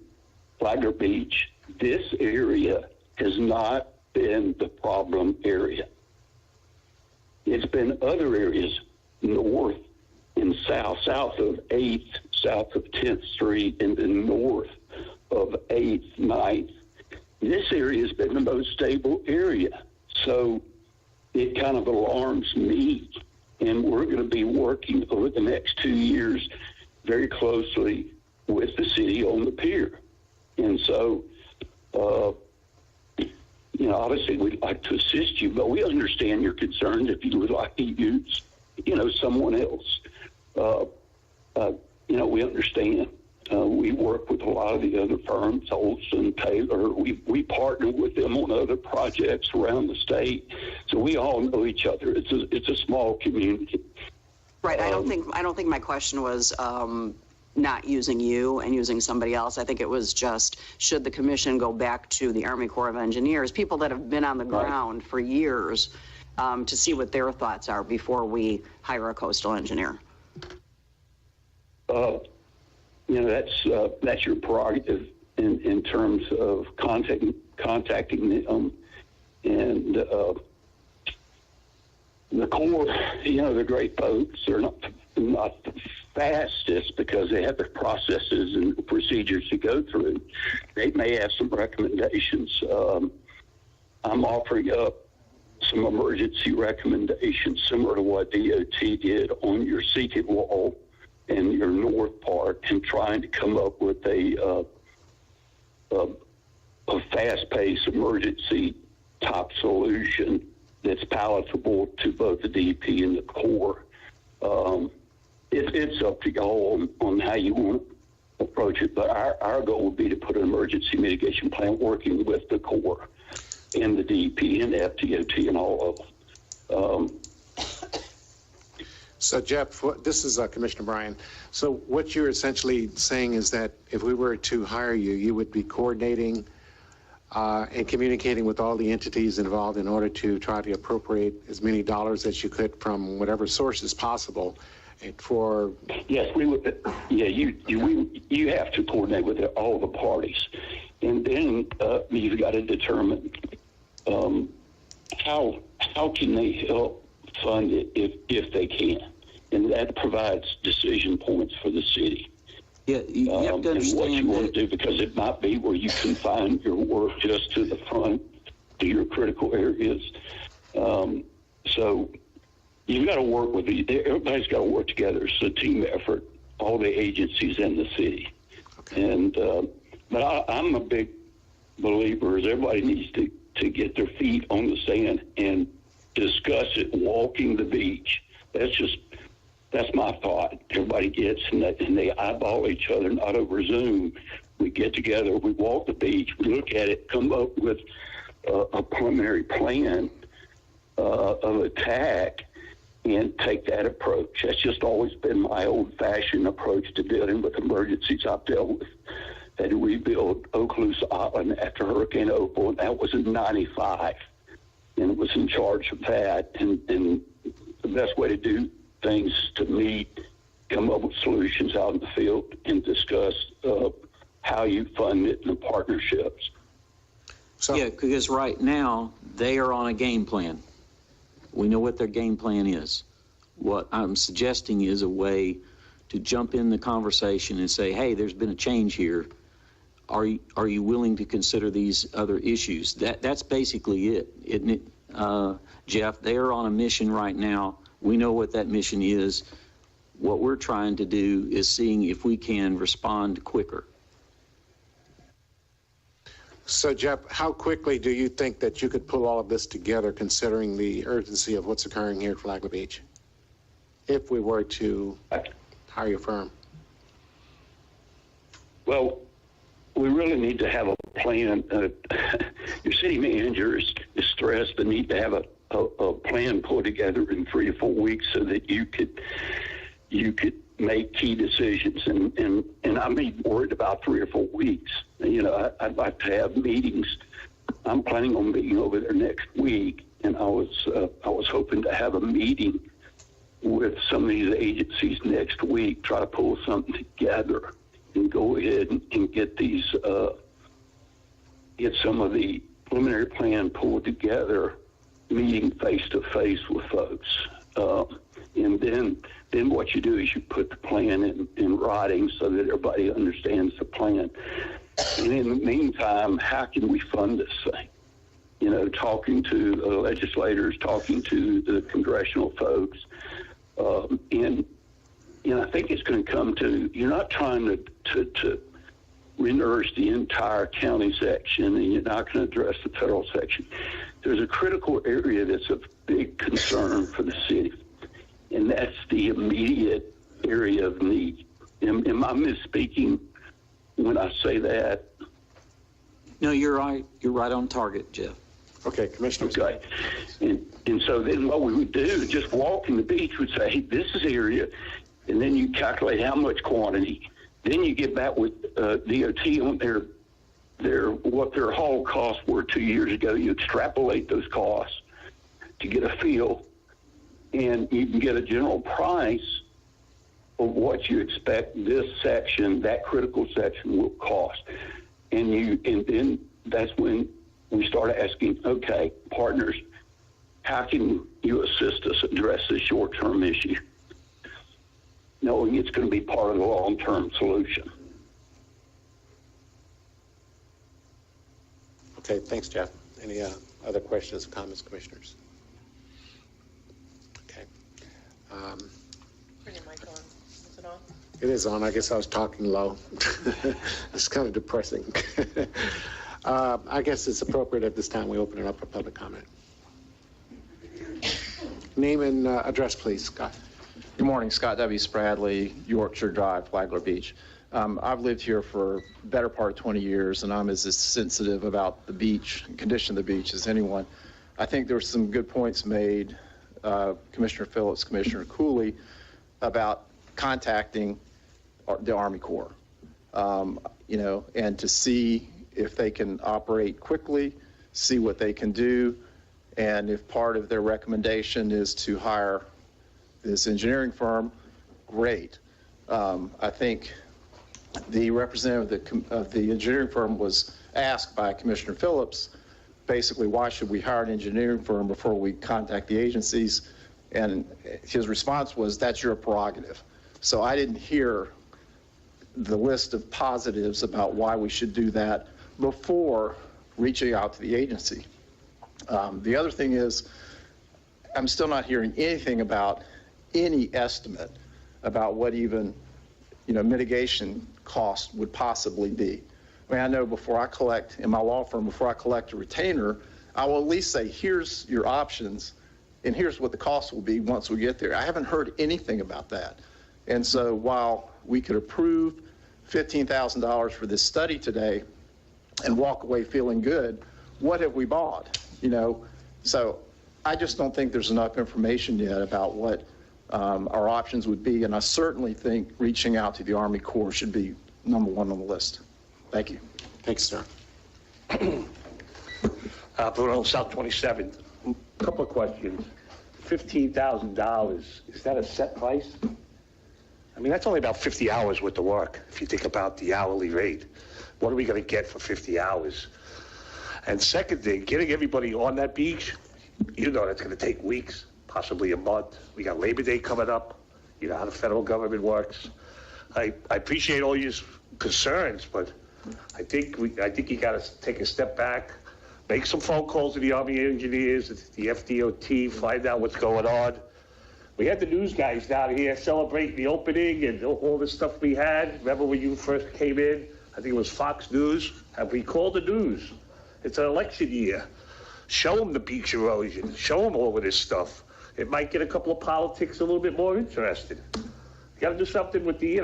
Flagler Beach, this area has not been the problem area. It's been other areas north and south of 8th, south of 10th Street, and then north of 8th, 9th. This area has been the most stable area. So it kind of alarms me. And we're going to be working over the next 2 years very closely with the city on the pier. And so, obviously we'd like to assist you, but we understand your concerns if you would like to use, someone else. We understand. We work with a lot of the other firms, Olson, Taylor. We partner with them on other projects around the state, so we all know each other. It's a small community. Right. I don't think my question was not using you and using somebody else. I think it was just, should the commission go back to the Army Corps of Engineers, people that have been on the ground for years, to see what their thoughts are before we hire a coastal engineer? That's your prerogative in terms of contacting them. And the Corps, they're great folks. They're not the fastest because they have the processes and procedures to go through. They may have some recommendations. I'm offering up some emergency recommendations similar to what DOT did on your Seekit wall and your north part, and trying to come up with a fast-paced emergency top solution that's palatable to both the DP and the Corps. It's up to y'all on how you want to approach it, but our goal would be to put an emergency mitigation plan working with the Corps and the DP and the FDOT and all of them. So, Jeff, this is Commissioner Bryan. So what you're essentially saying is that if we were to hire you, you would be coordinating and communicating with all the entities involved in order to try to appropriate as many dollars as you could from whatever source is possible for... Yes, we would. Yeah, you have to coordinate with all the parties. And then you've got to determine how can they help fund it if they can, and that provides decision points for the city. Yeah, you have to understand and what you want to do, because it might be where you confine your work just to the front, to your critical areas. So you've got to work with everybody's got to work together. It's a team effort, all the agencies in the city. Okay. And but I'm a big believer is everybody needs to get their feet on the sand and discuss it walking the beach. That's my thought. Everybody gets and they eyeball each other, not over Zoom. We get together, we walk the beach, we look at it, come up with a preliminary plan of attack, and take that approach. That's just always been my old-fashioned approach to dealing with emergencies I've dealt with. Had to rebuild Okaloosa Island after Hurricane Opal, and that was in '95. And it was in charge of that. And the best way to do things to meet, come up with solutions out in the field, and discuss how you fund it in the partnerships. So, yeah, because right now they are on a game plan. We know what their game plan is. What I'm suggesting is a way to jump in the conversation and say, hey, there's been a change here. Are you willing to consider these other issues? That's basically it, isn't it, Jeff? They are on a mission right now. We know what that mission is. What we're trying to do is seeing if we can respond quicker. So Jeff, how quickly do you think that you could pull all of this together, considering the urgency of what's occurring here at Flagler Beach, if we were to hire your firm? Well, we really need to have a plan. Your city manager is stressed the need to have a plan put together in 3 or 4 weeks so that you could make key decisions. And I'm worried about 3 or 4 weeks. You know, I'd like to have meetings. I'm planning on being over there next week, and I was hoping to have a meeting with some of these agencies next week, try to pull something together and go ahead and get these, get some of the preliminary plan pulled together, meeting face to face with folks. And then what you do is you put the plan in writing so that everybody understands the plan. And in the meantime, how can we fund this thing? You know, talking to legislators, talking to the congressional folks. And I think it's going to come to, you're not trying to re-nourish the entire county section, and you're not going to address the federal section. There's a critical area that's a big concern for the city, and that's the immediate area of need. Am I misspeaking when I say that? No, you're right. You're right on target, Jeff. Okay, Commissioner. Okay. And so then what we would do, just walking the beach, would say, hey, this is the area, and then you calculate how much quantity. Then you get back with DOT on what their haul costs were 2 years ago. You extrapolate those costs to get a feel, and you can get a general price of what you expect this section, that critical section, will cost. And then that's when we start asking, okay, partners, how can you assist us address this short-term issue, knowing it's going to be part of the long-term solution? Okay, thanks, Jeff. Any other questions, comments, commissioners? Okay. Turn your mic on. Is it on? It is on. I guess I was talking low. It's kind of depressing. I guess it's appropriate at this time we open it up for public comment. Name and address, please, Scott. Good morning, Scott W. Spradley, Yorkshire Drive, Flagler Beach. I've lived here for the better part of 20 years, and I'm as sensitive about the beach, condition of the beach, as anyone. I think there were some good points made, Commissioner Phillips, Commissioner Cooley, about contacting the Army Corps, and to see if they can operate quickly, see what they can do, and if part of their recommendation is to hire this engineering firm, great. I think the representative of the engineering firm was asked by Commissioner Phillips, basically, why should we hire an engineering firm before we contact the agencies? And his response was, that's your prerogative. So I didn't hear the list of positives about why we should do that before reaching out to the agency. The other thing is, I'm still not hearing anything about any estimate about what even, mitigation cost would possibly be. I mean, I know before I collect, in my law firm, before I collect a retainer, I will at least say, here's your options, and here's what the cost will be once we get there. I haven't heard anything about that. And so while we could approve $15,000 for this study today and walk away feeling good, what have we bought? So I just don't think there's enough information yet about what our options would be, and I certainly think reaching out to the Army Corps should be number one on the list. Thank you. Thanks, sir. Bruno, South 27th. A couple of questions. $15,000, is that a set price? I mean, that's only about 50 hours worth of work, if you think about the hourly rate. What are we going to get for 50 hours? And second thing, getting everybody on that beach, that's going to take weeks, possibly a month. We got Labor Day coming up. You know how the federal government works. I appreciate all your concerns, but I think you got to take a step back, make some phone calls to the Army engineers, the FDOT, find out what's going on. We had the news guys down here celebrating the opening and all the stuff we had. Remember when you first came in? I think it was Fox News. Have we called the news? It's an election year. Show them the beach erosion. Show them all of this stuff. It might get a couple of politics a little bit more interested. You got to do something with the,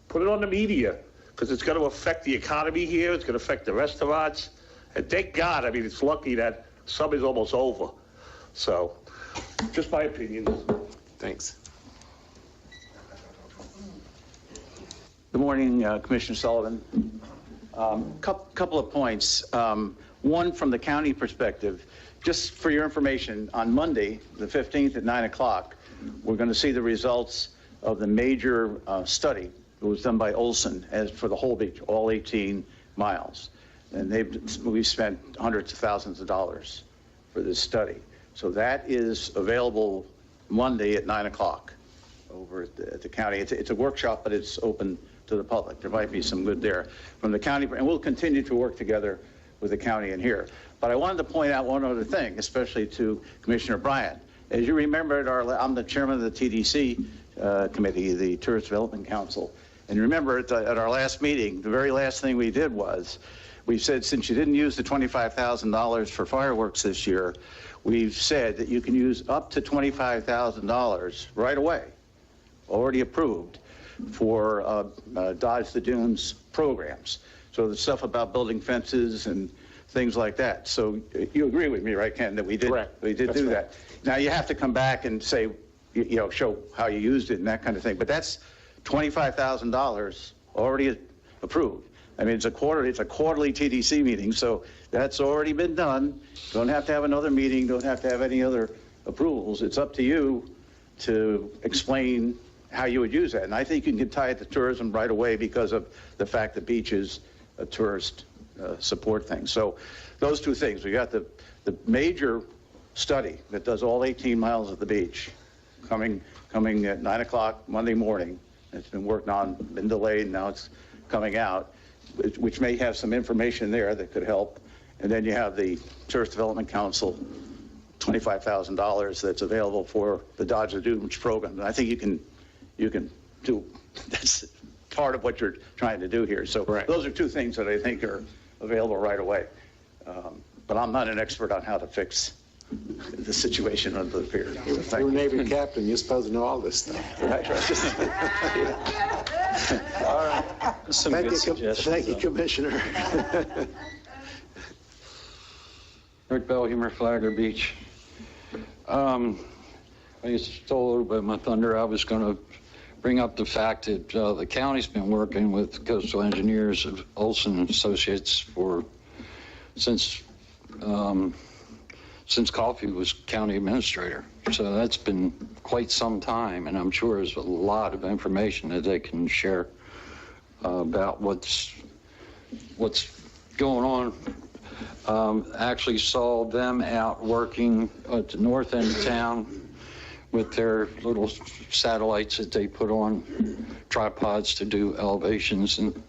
put it on the media, because it's going to affect the economy here. It's going to affect the restaurants. And thank God, it's lucky that summer's almost over. So, just my opinion. Thanks. Good morning, Commissioner Sullivan. Couple of points. One, from the county perspective, just for your information, on Monday, the 15th at 9 o'clock, we're going to see the results of the major study that was done by Olson as for the whole beach, all 18 miles. And we've spent hundreds of thousands of dollars for this study. So that is available Monday at 9 o'clock over at the county. It's a workshop, but it's open to the public. There might be some good there from the county, and we'll continue to work together with the county in here. But I wanted to point out one other thing, especially to Commissioner Bryant. As you remember, I'm the chairman of the TDC committee, the Tourist Development Council. And remember at our last meeting, the very last thing we did was, we said, since you didn't use the $25,000 for fireworks this year, we've said that you can use up to $25,000 right away, already approved, for Dodge the Dunes programs. So the stuff about building fences and things like that. So you agree with me, right, Ken, that we did, Correct. we did do that. Now you have to come back and say, show how you used it and that kind of thing. But that's $25,000 already approved. It's a quarterly TDC meeting, so that's already been done. Don't have to have another meeting, don't have to have any other approvals. It's up to you to explain how you would use that. And I think you can tie it to tourism right away because of the fact the beach is a tourist support thing. So those two things, we got the major study that does all 18 miles of the beach coming at 9 o'clock Monday morning. It's been worked on, been delayed, now it's coming out, which may have some information there that could help. And then you have the Tourist Development Council, $25,000 that's available for the Dodge the Dunes program. And I think you can do, that's part of what you're trying to do here. So those are two things that I think are available right away. But I'm not an expert on how to fix the situation under the pier. You're a Navy captain, you're supposed to know all this stuff. Right. All right. Some good suggestions. Thank you, Commissioner. Rick Bellhumor, Flagler Beach. I stole a little bit of my thunder. I was going to bring up the fact that the county's been working with coastal engineers of Olson Associates since Coffey was county administrator. So that's been quite some time, and I'm sure there's a lot of information that they can share about what's going on. Actually saw them out working at the north end of town with their little satellites that they put on tripods to do elevations. And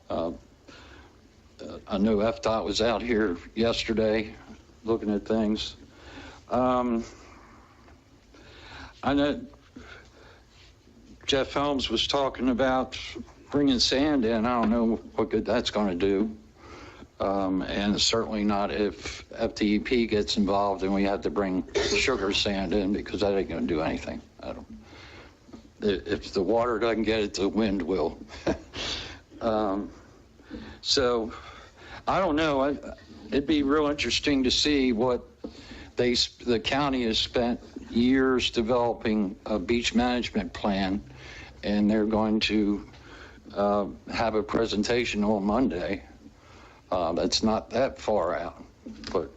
I know FDOT was out here yesterday looking at things. I know Jeff Helms was talking about bringing sand in. I don't know what good that's going to do. And certainly not if FDEP gets involved and we have to bring sugar sand in, because that ain't going to do anything. If the water doesn't get it, the wind will. So I don't know. It'd be real interesting to see what the county has spent years developing a beach management plan, and they're going to have a presentation on Monday. That's not that far out, but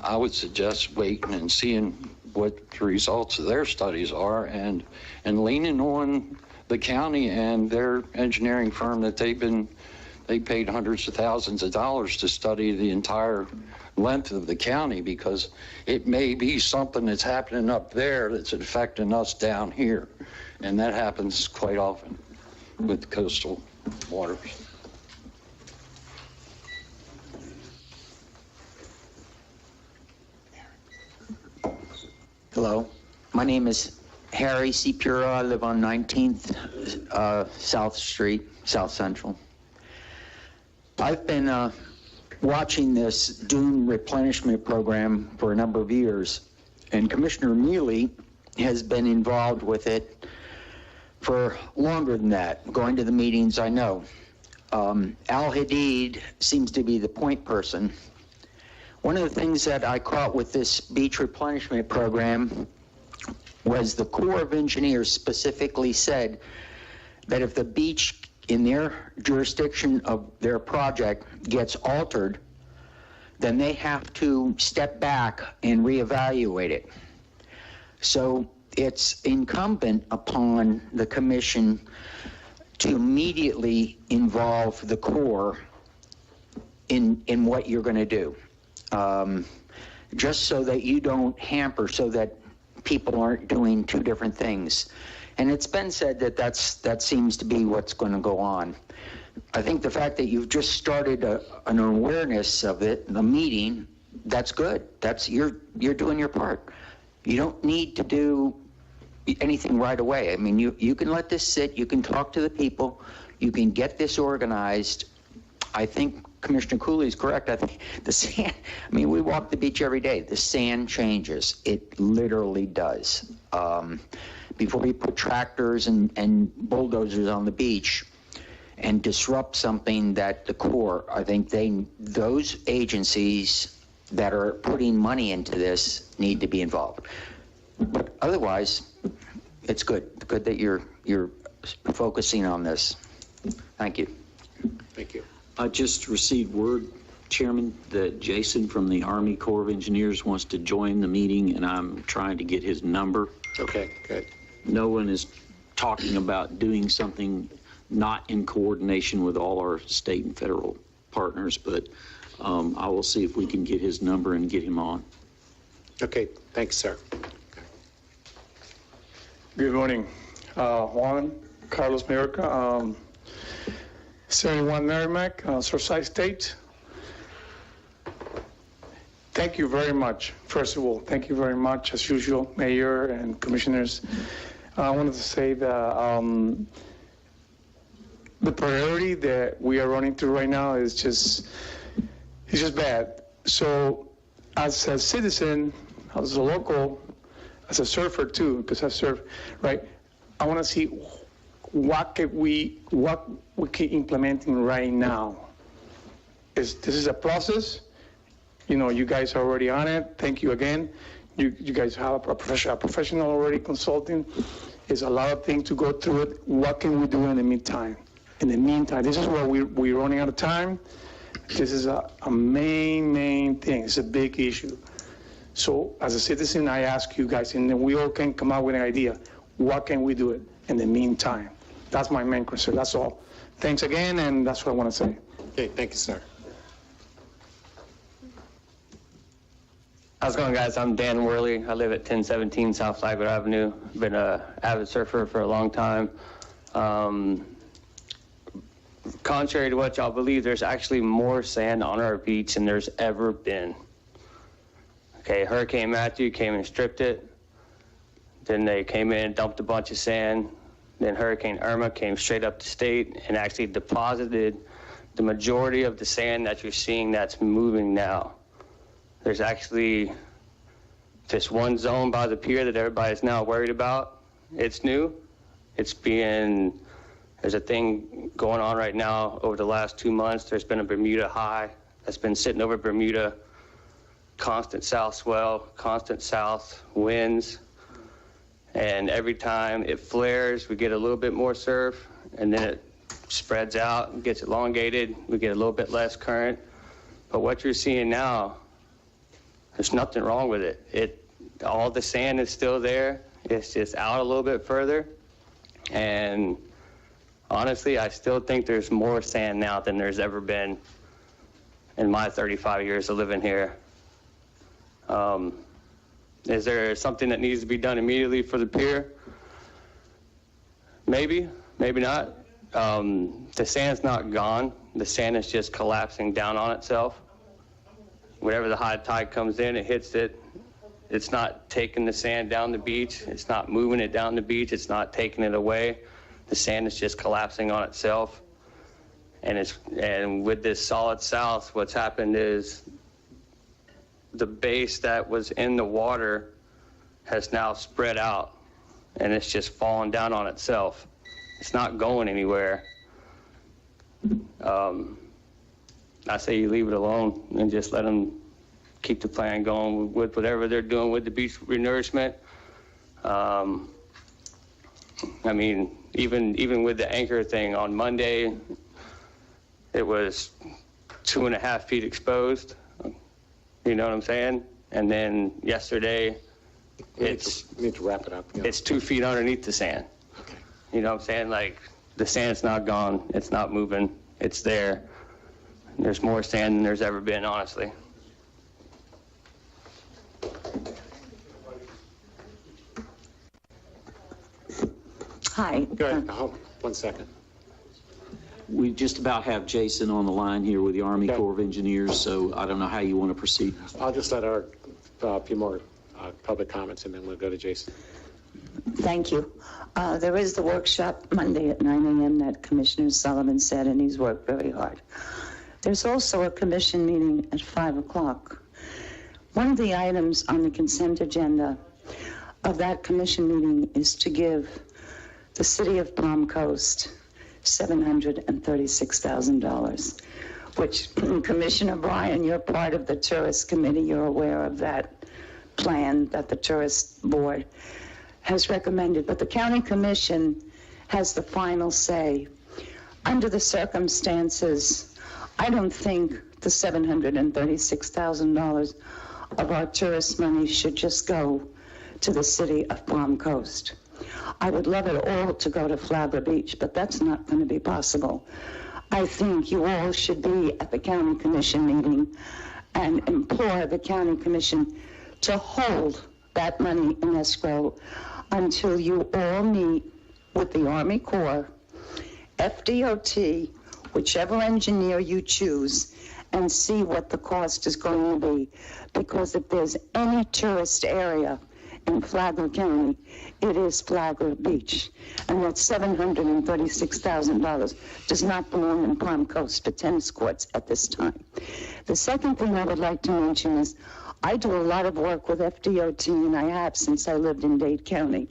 I would suggest waiting and seeing what the results of their studies are, and leaning on the county and their engineering firm that they paid hundreds of thousands of dollars to study the entire length of the county, because it may be something that's happening up there that's affecting us down here, and that happens quite often with coastal waters. Hello, my name is Harry C. Pura. I live on 19th South Street, South Central. I've been watching this dune replenishment program for a number of years, and Commissioner Mealy has been involved with it for longer than that, going to the meetings, I know. Al Hadid seems to be the point person. One of the things that I caught with this beach replenishment program was the Corps of Engineers specifically said that if the beach in their jurisdiction of their project gets altered, then they have to step back and reevaluate it. So it's incumbent upon the commission to immediately involve the Corps in what you're going to do, just so that you don't hamper, so that people aren't doing two different things. And it's been said that that seems to be what's going to go on. I think the fact that you've just started an awareness of it, a meeting, that's good. You're doing your part. You don't need to do anything right away. I mean, you can let this sit, you can talk to the people, you can get this organized. I think Commissioner Cooley's correct. I think the sand, I mean, we walk the beach every day. The sand changes. It literally does. Before you put tractors and bulldozers on the beach and disrupt something that the Corps, I think those agencies that are putting money into this need to be involved. But otherwise, it's good. It's good that you're focusing on this. Thank you. Thank you. I just received word, Chairman, that Jason from the Army Corps of Engineers wants to join the meeting, and I'm trying to get his number. Okay, good. No one is talking about doing something not in coordination with all our state and federal partners, but I will see if we can get his number and get him on. Okay, thanks, sir. Good morning. Juan Carlos Merica, 71 Merrimack, Surfside State. Thank you very much. First of all, thank you very much, as usual, Mayor and Commissioners. I wanted to say that the priority that we are running through right now is just bad. So as a citizen, as a local, as a surfer too, because I surf, right? I want to see what we keep implementing right now. This is a process. You know, you guys are already on it. Thank you again. You guys have a professional already consulting. There's a lot of things to go through it. What can we do in the meantime? In the meantime, this is where we're running out of time. This is a main thing. It's a big issue. So as a citizen, I ask you guys, and then we all can come up with an idea. What can we do it in the meantime? That's my main concern. That's all. Thanks again, and that's what I want to say. Okay, thank you, sir. How's it going, guys? I'm Dan Worley. I live at 1017 South Flagler Avenue. Been an avid surfer for a long time. Contrary to what y'all believe, there's actually more sand on our beach than there's ever been. Okay, Hurricane Matthew came and stripped it. Then they came in and dumped a bunch of sand. Then Hurricane Irma came straight up the state and actually deposited the majority of the sand that you're seeing that's moving now. There's actually this one zone by the pier that everybody's now worried about. It's new. There's a thing going on right now over the last 2 months. There's been a Bermuda high that's been sitting over Bermuda. Constant south swell, constant south winds. And every time it flares, we get a little bit more surf, and then it spreads out and gets elongated. We get a little bit less current. But what you're seeing now, there's nothing wrong with it. All the sand is still there. It's just out a little bit further. And honestly, I still think there's more sand now than there's ever been in my 35 years of living here. Is there something that needs to be done immediately for the pier? Maybe, maybe not. The sand's not gone. The sand is just collapsing down on itself. Whenever the high tide comes in, it hits it. it's not taking the sand down the beach. It's not moving it down the beach. It's not taking it away. The sand is just collapsing on itself. And with this solid south, what's happened is the base that was in the water has now spread out, and it's just fallen down on itself. It's not going anywhere. I say you leave it alone and just let them keep the plan going with whatever they're doing with the beach renourishment. I mean, even with the anchor thing on Monday, it was 2.5 feet exposed. You know what I'm saying? And then yesterday, We need to wrap it up. it's 2 feet underneath the sand. Okay. You know what I'm saying? Like, the sand's not gone. It's not moving. It's there. There's more sand than there's ever been, honestly. Hi. Go ahead. Hold 1 second. We just about have Jason on the line here with the Army Okay. Corps of Engineers, so I don't know how you want to proceed. I'll just let our few more public comments, and then we'll go to Jason. Thank you. There is the workshop Monday at 9 a.m. that Commissioner Sullivan said, and he's worked very hard. There's also a commission meeting at 5 o'clock. One of the items on the consent agenda of that commission meeting is to give the city of Palm Coast $736,000, which, Commissioner Bryan, you're part of the tourist committee. You're aware of that plan that the tourist board has recommended, but the county commission has the final say. Under the circumstances, I don't think the $736,000 of our tourist money should just go to the city of Palm Coast. I would love it all to go to Flagler Beach, but that's not going to be possible. I think you all should be at the county commission meeting and implore the county commission to hold that money in escrow until you all meet with the Army Corps, FDOT, whichever engineer you choose, and see what the cost is going to be. Because if there's any tourist area in Flagler County, it is Flagler Beach. And that $736,000 does not belong in Palm Coast for tennis courts at this time. The second thing I would like to mention is I do a lot of work with FDOT, and I have since I lived in Dade County.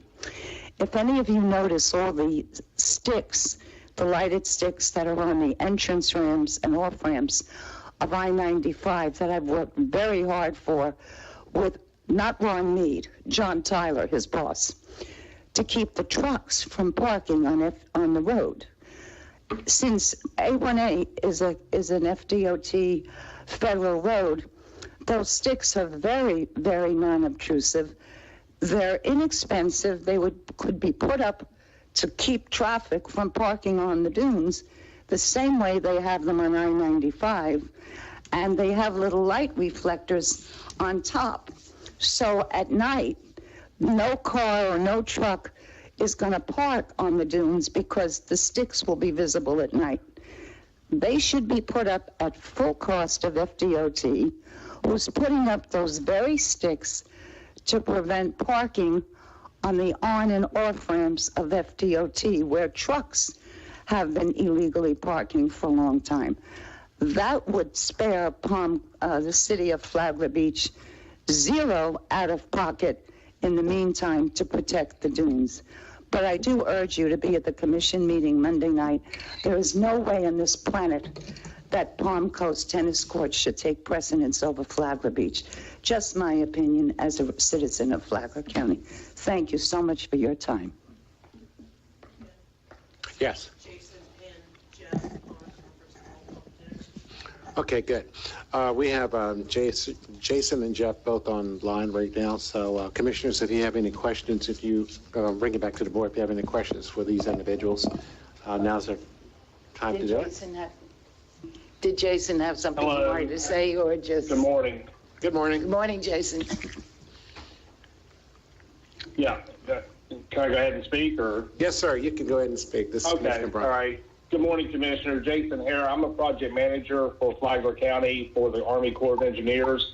If any of you notice all the sticks, the lighted sticks that are on the entrance ramps and off ramps of I-95 that I've worked very hard for with not Ron Mead, John Tyler, his boss, to keep the trucks from parking on the road. Since A1A is an FDOT federal road, those sticks are very, very non-obtrusive. They're inexpensive. They could be put up to keep traffic from parking on the dunes the same way they have them on I-95, and they have little light reflectors on top. So at night, no car or no truck is going to park on the dunes because the sticks will be visible at night. They should be put up at full cost of FDOT, who's putting up those very sticks to prevent parking on the on and off ramps of FDOT, where trucks have been illegally parking for a long time. That would spare the city of Flagler Beach zero out of pocket in the meantime to protect the dunes. But I do urge you to be at the commission meeting Monday night. There is no way on this planet that Palm Coast tennis courts should take precedence over Flagler Beach. Just my opinion as a citizen of Flagler County. Thank you so much for your time. Yes. Okay, good. We have Jason and Jeff both online right now. So, commissioners, if you have any questions, if you bring it back to the board, if you have any questions for these individuals, now's the time to do it. Did Jason have something he wanted to say, or just? Good morning. Good morning. Good morning, Jason. Yeah. Can I go ahead and speak, or? Yes, sir. You can go ahead and speak. This is Commissioner Bryan. All right. Good morning, Commissioner. Jason here. I'm a project manager for Flagler County for the Army Corps of Engineers.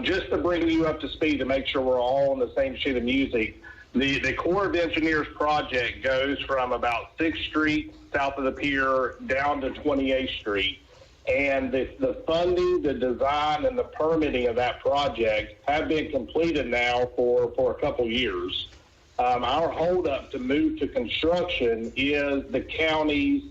Just to bring you up to speed to make sure we're all on the same sheet of music, the Corps of Engineers project goes from about 6th Street south of the pier down to 28th Street. And the funding, the design, and the permitting of that project have been completed now for a couple years. Our holdup to move to construction is the county's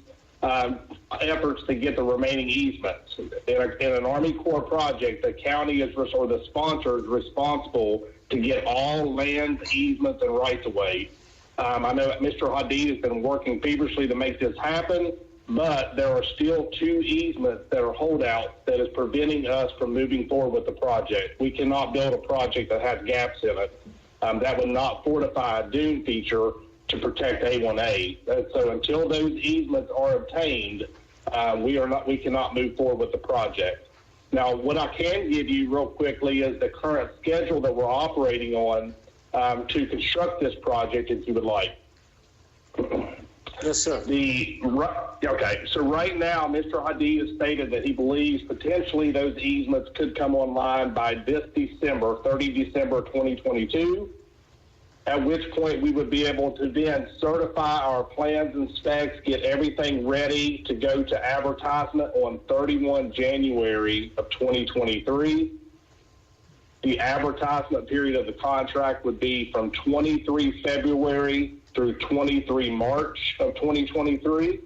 efforts to get the remaining easements. In an Army Corps project, the county is, or the sponsor is responsible to get all lands, easements, and rights-of-way. I know that Mr. Hadid has been working feverishly to make this happen, but there are still 2 easements that are holdouts that is preventing us from moving forward with the project. We cannot build a project that has gaps in it. That would not fortify a dune feature to protect A1A. So until those easements are obtained, we cannot move forward with the project. Now, what I can give you real quickly is the current schedule that we're operating on to construct this project, if you would like. Yes, sir. Okay, so right now, Mr. Hadid has stated that he believes potentially those easements could come online by this December, 30 December 2022, at which point we would be able to then certify our plans and specs, get everything ready to go to advertisement on 31 January of 2023. The advertisement period of the contract would be from 23 February through 23 March of 2023.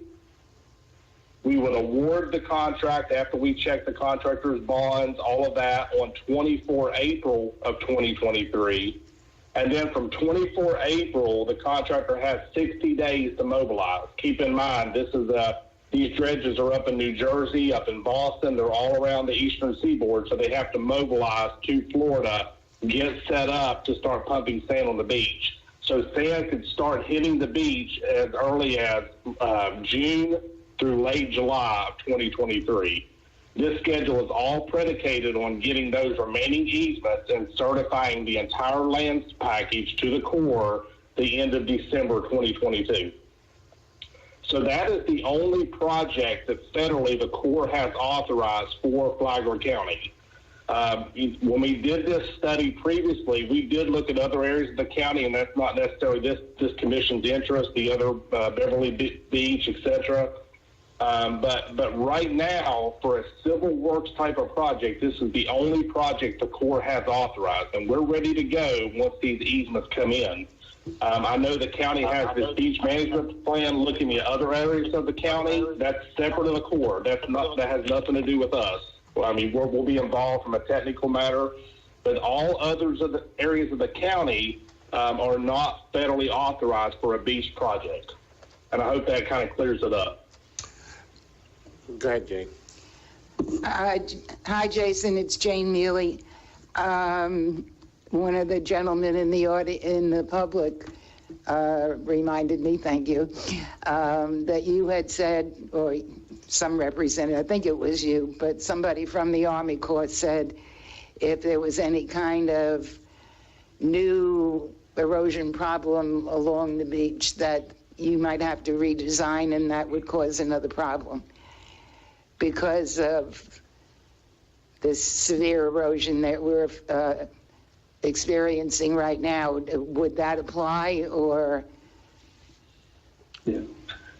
We would award the contract after we check the contractor's bonds, all of that, on 24 April of 2023. And then from 24 April, the contractor has 60 days to mobilize. Keep in mind, these dredges are up in New Jersey, up in Boston. They're all around the eastern seaboard, so they have to mobilize to Florida, get set up to start pumping sand on the beach. So sand could start hitting the beach as early as June through late July of 2023. This schedule is all predicated on getting those remaining easements and certifying the entire lands package to the Corps the end of December 2022. So that is the only project that federally the Corps has authorized for Flagler County. When we did this study previously, we did look at other areas of the county, and that's not necessarily this commission's interest, the other Beverly Beach, etc. But right now, for a civil works type of project, this is the only project the Corps has authorized, and we're ready to go once these easements come in. I know the county has this beach management plan looking at other areas of the county. That's separate of the Corps. That has nothing to do with us. I mean, we'll be involved from a technical matter, but all others of the areas of the county are not federally authorized for a beach project. And I hope that kind of clears it up. Go ahead, Jane. Hi, Jason. It's Jane Mealy. One of the gentlemen in the public reminded me, thank you, that you had said, or some representative, I think it was you, but somebody from the Army Corps said if there was any kind of new erosion problem along the beach that you might have to redesign and that would cause another problem because of this severe erosion that we're experiencing right now. Would that apply, or? Yeah.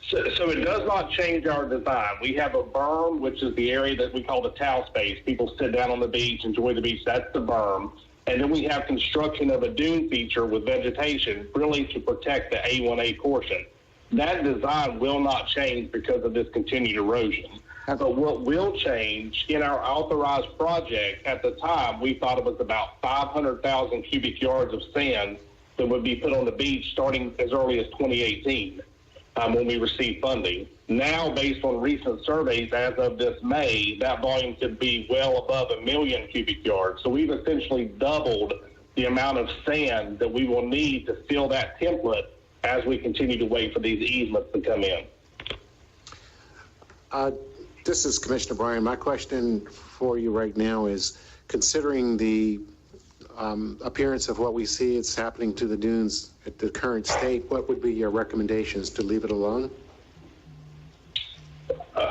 So it does not change our design. We have a berm, which is the area that we call the towel space. People sit down on the beach, enjoy the beach. That's the berm. And then we have construction of a dune feature with vegetation, really to protect the A1A portion. That design will not change because of this continued erosion. But what will change in our authorized project, at the time, we thought it was about 500,000 cubic yards of sand that would be put on the beach starting as early as 2018 when we received funding. Now, based on recent surveys as of this May, that volume could be well above 1 million cubic yards. So we've essentially doubled the amount of sand that we will need to fill that template as we continue to wait for these easements to come in. This is Commissioner Bryan. My question for you right now is, considering the appearance of what we see it's happening to the dunes at the current state, what would be your recommendations? To leave it alone?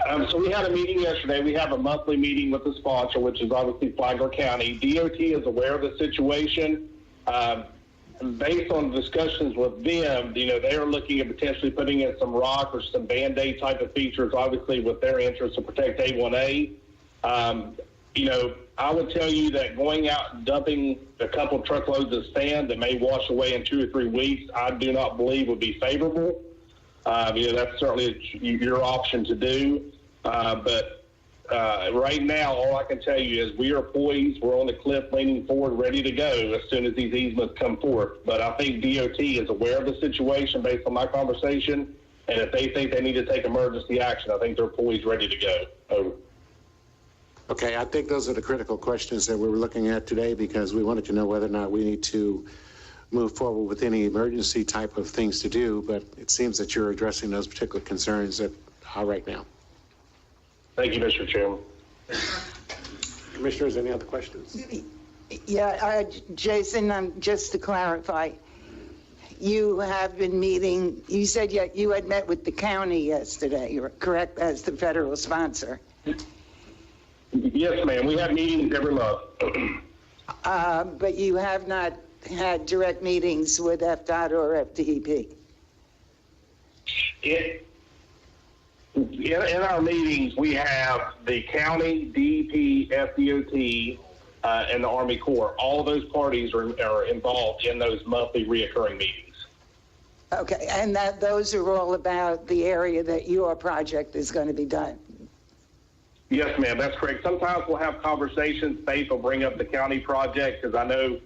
So we had a meeting yesterday. We have a monthly meeting with the sponsor, which is obviously Flagler County. DOT is aware of the situation. Based on discussions with them, they are looking at potentially putting in some rock or some Band-Aid type of features, obviously with their interest to protect A1A. I would tell you that going out and dumping a couple truckloads of sand that may wash away in 2 or 3 weeks, I do not believe would be favorable. That's certainly your option to do. But right now, all I can tell you is we are poised. We're on the cliff leaning forward, ready to go as soon as these easements come forth. But I think DOT is aware of the situation based on my conversation. And if they think they need to take emergency action, I think they're poised, ready to go. Over. Okay, I think those are the critical questions that we were looking at today, because we wanted to know whether or not we need to move forward with any emergency type of things to do, but it seems that you're addressing those particular concerns that are right now. Thank you, Mr. Chairman. Commissioners, any other questions? Yeah, Jason, just to clarify, you have been meeting, you said you had met with the county yesterday, correct, as the federal sponsor? Yes, ma'am. We have meetings every month. But you have not had direct meetings with FDOT or FDEP? In our meetings, we have the county, DEP, FDOT, and the Army Corps. All of those parties are involved in those monthly reoccurring meetings. Okay, and those are all about the area that your project is going to be done? Yes, ma'am, that's correct. Sometimes we'll have conversations. Faith will bring up the county project, because I know,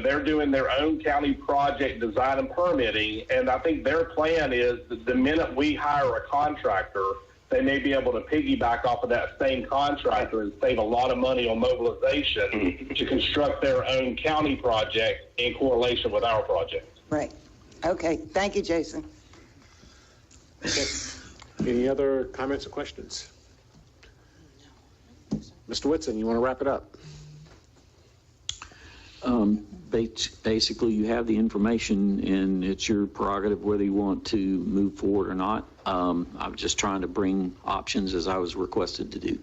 they're doing their own county project design and permitting, and I think their plan is that the minute we hire a contractor, they may be able to piggyback off of that same contractor and save a lot of money on mobilization to construct their own county project in correlation with our project. Right. Okay. Thank you, Jason. Okay. Any other comments or questions? Mr. Whitson, you want to wrap it up? Basically, you have the information, and it's your prerogative whether you want to move forward or not. I'm just trying to bring options as I was requested to do.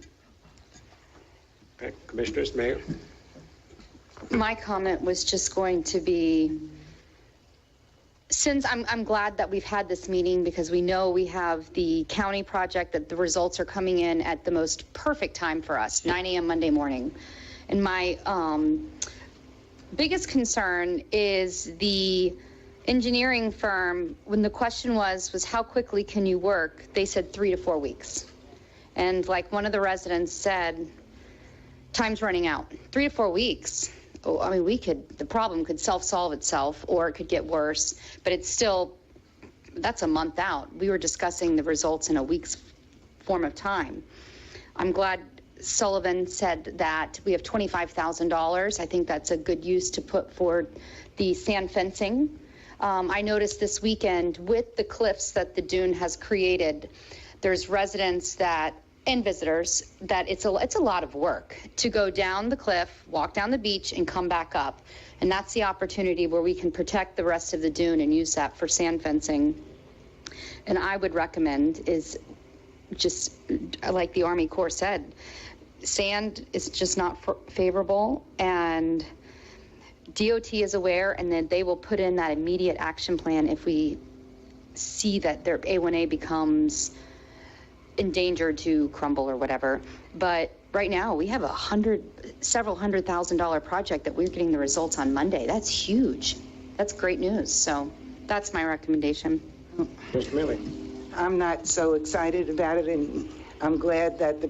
Okay. Commissioners, Mayor? My comment was just going to be, since I'm glad that we've had this meeting, because we know we have the county project, that the results are coming in at the most perfect time for us, 9 a.m. Monday morning. And my biggest concern is the engineering firm. When the question was how quickly can you work, they said 3 to 4 weeks. And like one of the residents said, time's running out. 3 to 4 weeks. I mean, the problem could self-solve itself, or it could get worse, but it's still, that's a month out. We were discussing the results in a week's form of time. I'm glad Sullivan said that we have $25,000. I think that's a good use to put for the sand fencing. I noticed this weekend with the cliffs that the dune has created, there's residents and visitors that it's a lot of work to go down the cliff, walk down the beach, and come back up. And that's the opportunity where we can protect the rest of the dune and use that for sand fencing. And I would recommend is just, like the Army Corps said, sand is just not favorable, and DOT is aware, and then they will put in that immediate action plan if we see that their A1A becomes endangered to crumble or whatever. But right now we have several $100,000 project that we're getting the results on Monday. That's huge. That's great news. So that's my recommendation. Mr. Milley. I'm not so excited about it, and I'm glad that the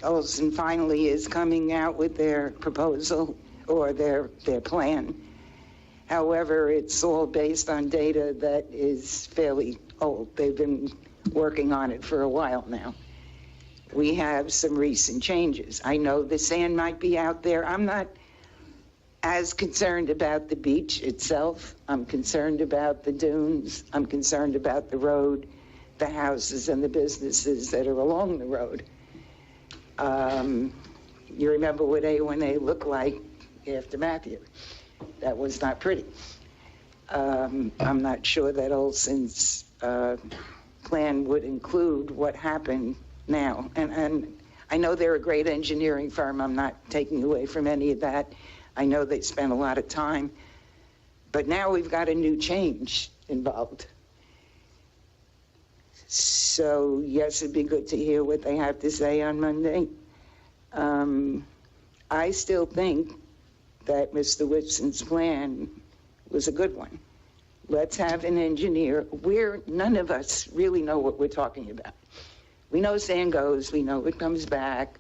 Olson finally is coming out with their proposal or their plan. However, it's all based on data that is fairly old. They've been working on it for a while now. We have some recent changes. I know the sand might be out there. I'm not as concerned about the beach itself. I'm concerned about the dunes. I'm concerned about the road, the houses, and the businesses that are along the road. You remember what A1A looked like after Matthew. That was not pretty. I'm not sure that Olson's plan would include what happened now. And I know they're a great engineering firm. I'm not taking away from any of that. I know they spent a lot of time. But now we've got a new change involved. So, yes, it'd be good to hear what they have to say on Monday. I still think that Mr. Whitson's plan was a good one. Let's have an engineer. None of us really know what we're talking about. We know sand goes, we know it comes back,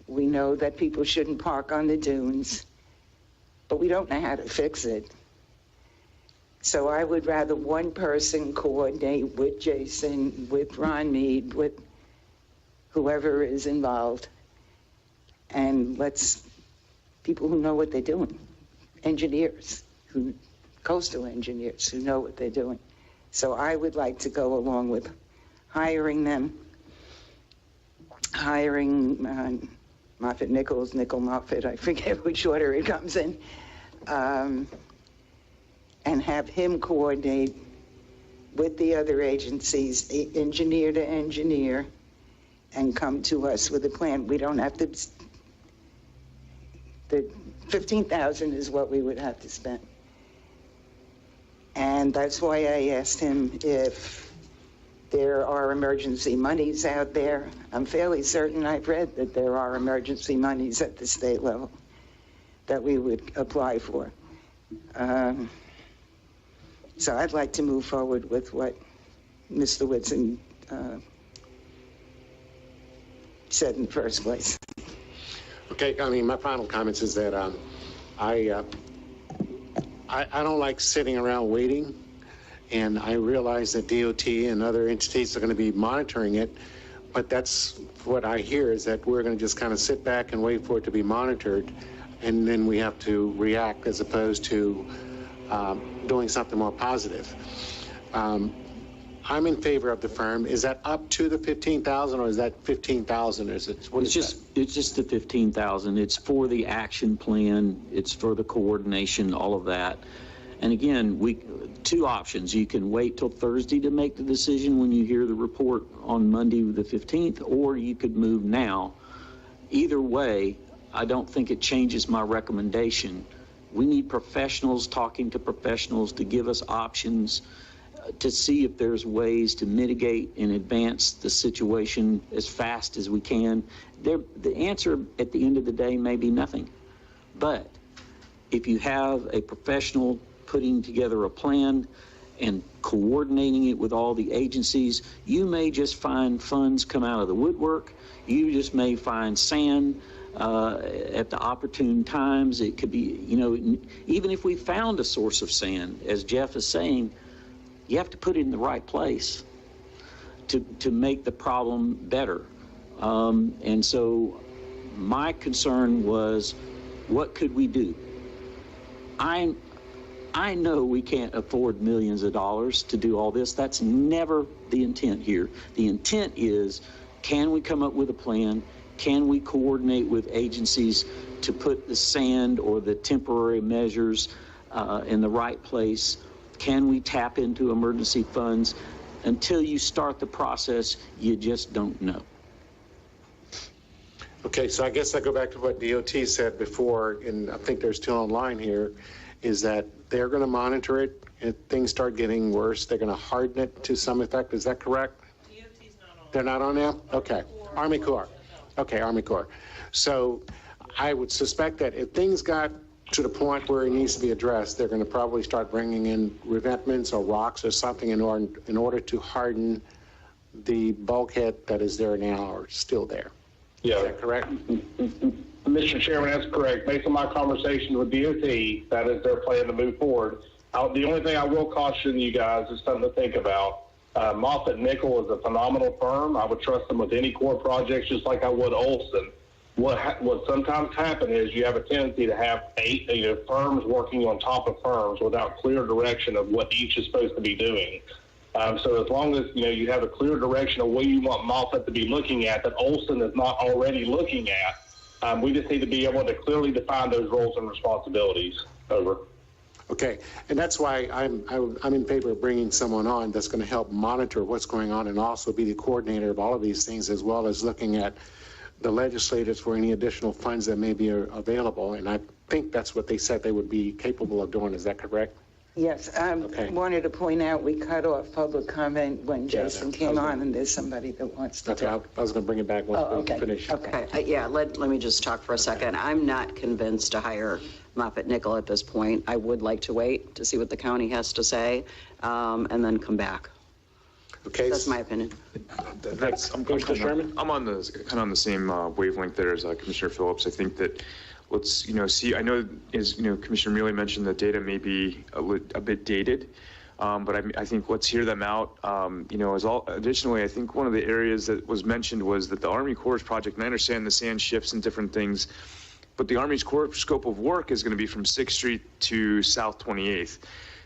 we know that people shouldn't park on the dunes, but we don't know how to fix it. So I would rather one person coordinate with Jason, with Ron Mead, with whoever is involved, and let's people who know what they're doing, engineers, coastal engineers who know what they're doing. So I would like to go along with hiring them, hiring Moffitt Nichols, Moffitt, I forget which order it comes in, and have him coordinate with the other agencies, engineer to engineer, and come to us with a plan. We don't have to, the $15,000 is what we would have to spend. And that's why I asked him if there are emergency monies out there. I'm fairly certain I've read that there are emergency monies at the state level that we would apply for. So I'd like to move forward with what Mr. Whitson said in the first place. Okay, I mean, my final comments is that I don't like sitting around waiting, and I realize that DOT and other entities are going to be monitoring it, but that's what I hear is that we're going to just kind of sit back and wait for it to be monitored, and then we have to react as opposed to doing something more positive. I'm in favor of the firm. Is that up to the 15,000 or is that 15,000? Is it? It's just the 15,000. It's for the action plan. It's for the coordination, all of that. And again, two options. You can wait till Thursday to make the decision when you hear the report on Monday the 15th, or you could move now. Either way, I don't think it changes my recommendation. We need professionals talking to professionals to give us options to see if there's ways to mitigate and advance the situation as fast as we can. The answer at the end of the day may be nothing. But if you have a professional putting together a plan and coordinating it with all the agencies, you may just find funds come out of the woodwork. You just may find sand at the opportune times. It could be, even if we found a source of sand, as Jeff is saying, you have to put it in the right place to make the problem better. And so my concern was, what could we do? I know we can't afford millions of dollars to do all this. That's never the intent here. The intent is, can we come up with a plan? Can we coordinate with agencies to put the sand or the temporary measures in the right place? Can we tap into emergency funds? Until you start the process, you just don't know. Okay, so I guess I go back to what DOT said before, and I think they're still online here, is that they're going to monitor it. If things start getting worse, they're going to harden it to some effect. Is that correct? DOT's not on. They're not on now? Okay. Army Corps. Okay, Army Corps. So I would suspect that if things got to the point where it needs to be addressed, they're going to probably start bringing in revetments or rocks or something in order to harden the bulkhead that is there now or still there. Yeah. Is that correct? Mr. Chairman, that's correct. Based on my conversation with DOT, that is their plan to move forward. The only thing I will caution you guys is something to think about. Moffitt Nickel is a phenomenal firm. I would trust them with any core projects just like I would Olson. What sometimes happens is you have a tendency to have firms working on top of firms without clear direction of what each is supposed to be doing. So as long as you have a clear direction of what you want Moffitt to be looking at that Olson is not already looking at, we just need to be able to clearly define those roles and responsibilities. Over. Okay, and that's why I'm in favor of bringing someone on that's going to help monitor what's going on and also be the coordinator of all of these things, as well as looking at the legislators for any additional funds that may be available. And I think that's what they said they would be capable of doing. Is that correct? Yes, I wanted to point out we cut off public comment when Yeah, Jason that- came on, and there's somebody that wants to Okay, talk. I was going to bring it back once we finish. Okay. Yeah, let me just talk for a second. I'm not convinced to hire Moffett Nickel at this point. I would like to wait to see what the county has to say, and then come back. Okay. That's my opinion. Mr. Sherman? I'm on the same wavelength there as Commissioner Phillips. I think that let's see. I know Commissioner Mealy mentioned the data may be a bit dated, but I think let's hear them out. Additionally, I think one of the areas that was mentioned was that the Army Corps project, and I understand the sand shifts and different things, but the Army's Corps scope of work is going to be from 6th Street to South 28th.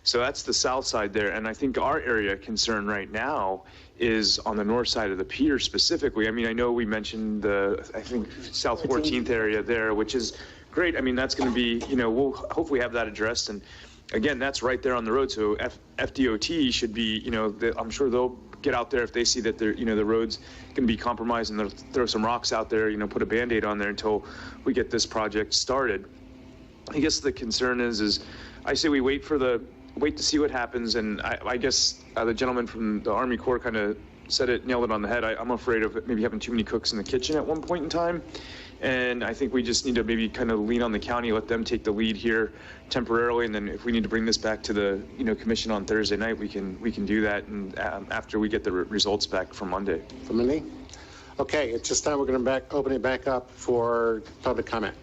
So that's the south side there. And I think our area of concern right now is on the north side of the pier specifically. I mean, I know we mentioned I think South 14th area there, which is great. I mean, that's going to be, we'll hopefully have that addressed. And again, that's right there on the road. So FDOT should be, I'm sure they'll get out there if they see that the road's going to be compromised, and they'll throw some rocks out there, put a Band-Aid on there until we get this project started. I guess the concern is I say we wait to see what happens. And I guess the gentleman from the Army Corps kind of nailed it on the head. I'm afraid of maybe having too many cooks in the kitchen at one point in time. And I think we just need to maybe kind of lean on the county, let them take the lead here temporarily. And then if we need to bring this back to the commission on Thursday night, we can do that. And after we get the results back from Monday. From Monday? Okay, it's just time we're going to open it back up for public comment.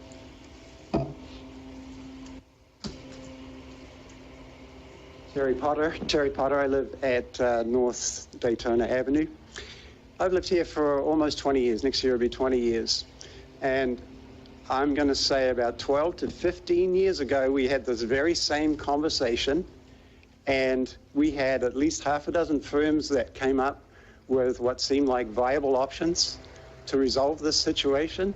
Terry Potter. I live at North Daytona Avenue. I've lived here for almost 20 years. Next year will be 20 years. And I'm going to say about 12 to 15 years ago, we had this very same conversation. And we had at least half a dozen firms that came up with what seemed like viable options to resolve this situation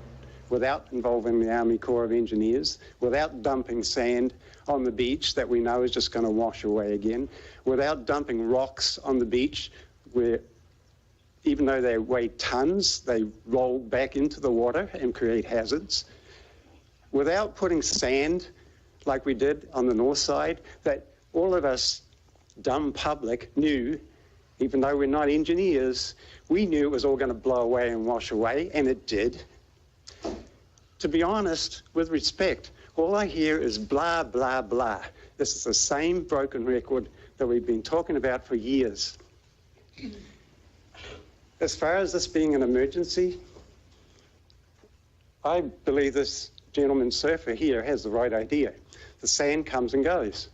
without involving the Army Corps of Engineers, without dumping sand on the beach that we know is just going to wash away again, without dumping rocks on the beach where, even though they weigh tons, they roll back into the water and create hazards, without putting sand like we did on the north side that all of us dumb public knew, even though we're not engineers, we knew it was all going to blow away and wash away, and it did. To be honest, with respect, all I hear is blah, blah, blah. This is the same broken record that we've been talking about for years. As far as this being an emergency, I believe this gentleman surfer here has the right idea. The sand comes and goes.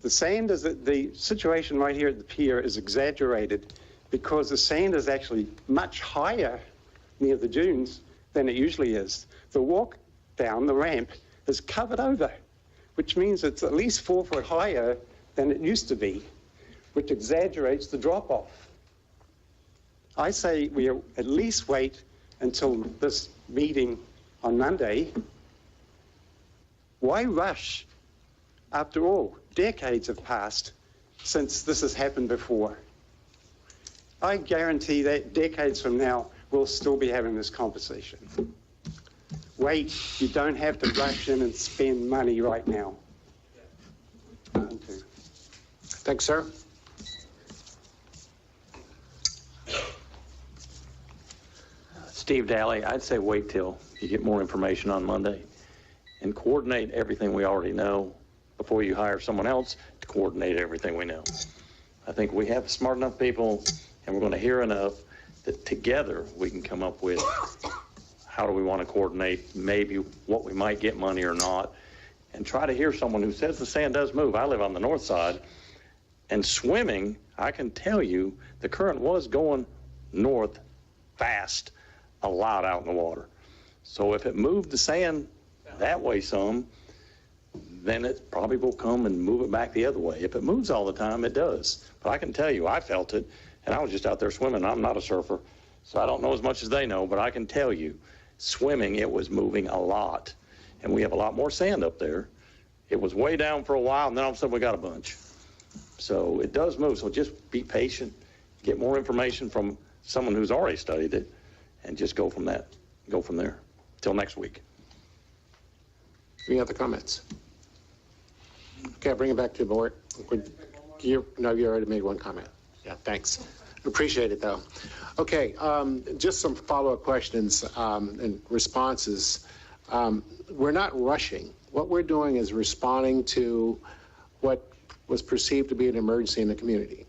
The sand is that the situation right here at the pier is exaggerated because the sand is actually much higher near the dunes than it usually is. The walk down the ramp is covered over, which means it's at least 4 foot higher than it used to be, which exaggerates the drop-off. I say we at least wait until this meeting on Monday. Why rush? After all, decades have passed since this has happened before. I guarantee that decades from now, we'll still be having this conversation. Wait, you don't have to rush in and spend money right now. Thanks, sir. Steve Daly, I'd say wait till you get more information on Monday and coordinate everything we already know before you hire someone else to coordinate everything we know. I think we have smart enough people, and we're going to hear enough that together we can come up with how do we want to coordinate maybe what we might get money or not, and try to hear someone who says the sand does move. I live on the north side, and swimming, I can tell you the current was going north fast a lot out in the water. So if it moved the sand that way some, then it probably will come and move it back the other way. If it moves all the time, it does. But I can tell you, I felt it, and I was just out there swimming. I'm not a surfer, so I don't know as much as they know, but I can tell you, swimming, it was moving a lot. And we have a lot more sand up there. It was way down for a while, and then all of a sudden we got a bunch. So it does move, so just be patient, get more information from someone who's already studied it, and just go from there, till next week. Any other comments? Okay, I'll bring it back to the board. You already made one comment. Yeah, thanks. Appreciate it, though. Okay, just some follow-up questions and responses. We're not rushing. What we're doing is responding to what was perceived to be an emergency in the community.